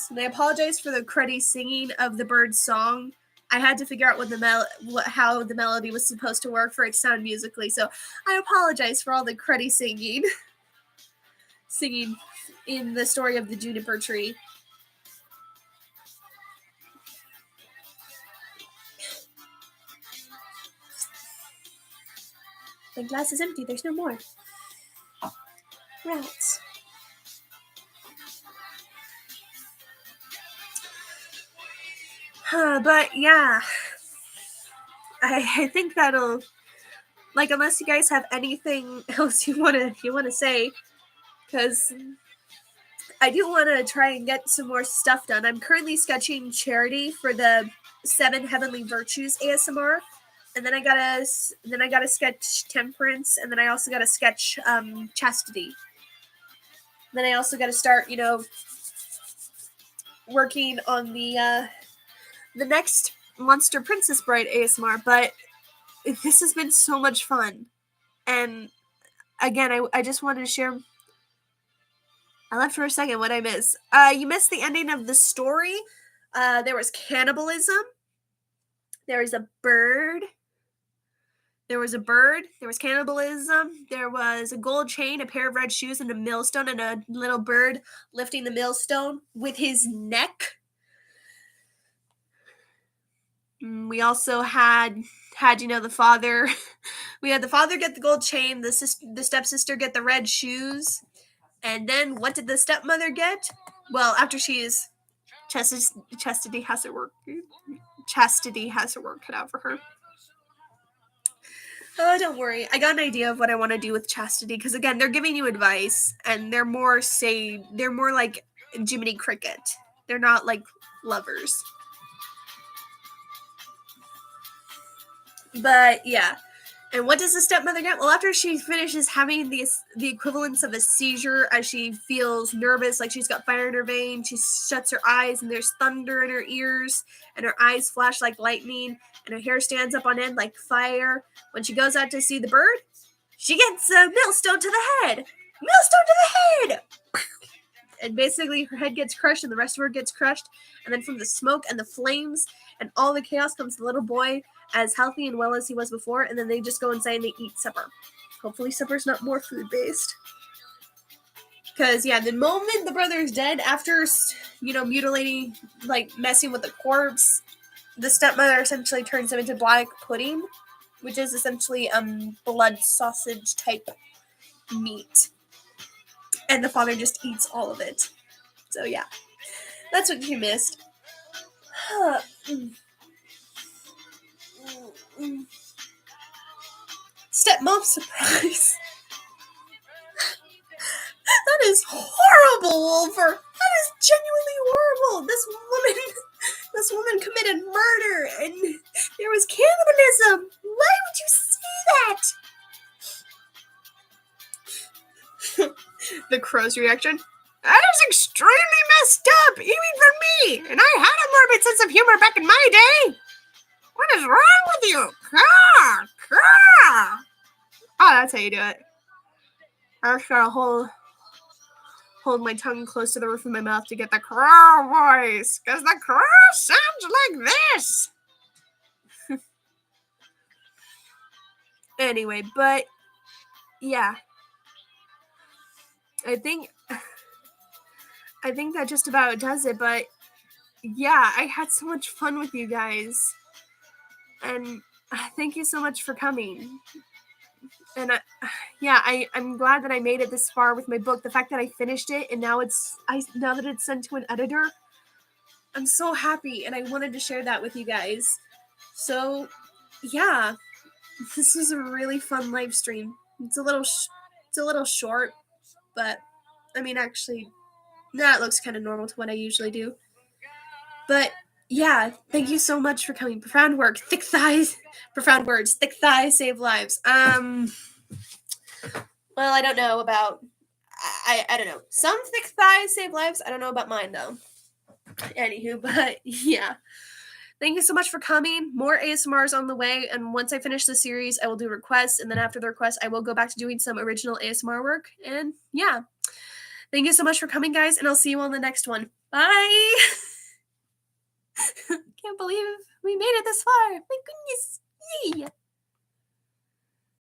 And I apologize for the cruddy singing of the bird's song. I had to figure out how the melody was supposed to work for it to sound musically, so I apologize for all the cruddy singing in the story of the juniper tree. The glass is empty. There's no more. Rats. But yeah, I think that'll, like, unless you guys have anything else you wanna say, because I do want to try and get some more stuff done. I'm currently sketching Charity for the 7 Heavenly Virtues ASMR, and then I gotta sketch Temperance, and then I also gotta sketch Chastity. Then I also gotta start, working on the next Monster Princess Bride ASMR. But this has been so much fun, and again, I just wanted to share. I left for a second. What I miss? You missed the ending of the story. There was cannibalism. There was a bird. There was cannibalism. There was a gold chain, a pair of red shoes, and a millstone, and a little bird lifting the millstone with his neck. We also had the father. We had the father get the gold chain. The stepsister get the red shoes. And then what did the stepmother get? Well, after she's Chastity has her work cut out for her. Oh, don't worry. I got an idea of what I want to do with Chastity, because again, they're giving you advice, and they're more like Jiminy Cricket. They're not like lovers. But yeah. And what does the stepmother get? Well, after she finishes having the equivalence of a seizure, as she feels nervous, like she's got fire in her veins, she shuts her eyes and there's thunder in her ears, and her eyes flash like lightning, and her hair stands up on end like fire. When she goes out to see the bird, she gets a millstone to the head. And basically her head gets crushed and the rest of her gets crushed. And then from the smoke and the flames and all the chaos comes the little boy, as healthy and well as he was before, and then they just go inside and they eat supper. Hopefully supper's not more food-based. Because, yeah, the moment the brother is dead, after, mutilating, like, messing with the corpse, the stepmother essentially turns him into black pudding, which is essentially blood sausage type meat. And the father just eats all of it. So, yeah. That's what you missed. Stepmom surprise. That is horrible, Wolfer. That is genuinely horrible. This woman committed murder, and there was cannibalism. Why would you say that? The crow's reaction. That is extremely messed up, even for me. And I had a morbid sense of humor back in my day. What is wrong with you? Caw, caw. Oh, that's how you do it. I just gotta hold my tongue close to the roof of my mouth to get the crow voice, because the crow sounds like this. Anyway, but yeah, I think that just about does it. But yeah, I had so much fun with you guys. And thank you so much for coming. And I'm glad that I made it this far with my book. The fact that I finished it and now now that it's sent to an editor, I'm so happy, and I wanted to share that with you guys. So, yeah, this was a really fun live stream. It's a little short, but I mean, actually, that looks kind of normal to what I usually do. But yeah, thank you so much for coming. Profound work, thick thighs, profound words, thick thighs save lives. Well, I don't know about. I don't know. Some thick thighs save lives. I don't know about mine though. Anywho, but yeah. Thank you so much for coming. More ASMRs on the way, and once I finish the series, I will do requests, and then after the requests, I will go back to doing some original ASMR work. And yeah. Thank you so much for coming, guys, and I'll see you on the next one. Bye! Can't believe we made it this far. My goodness. Yay!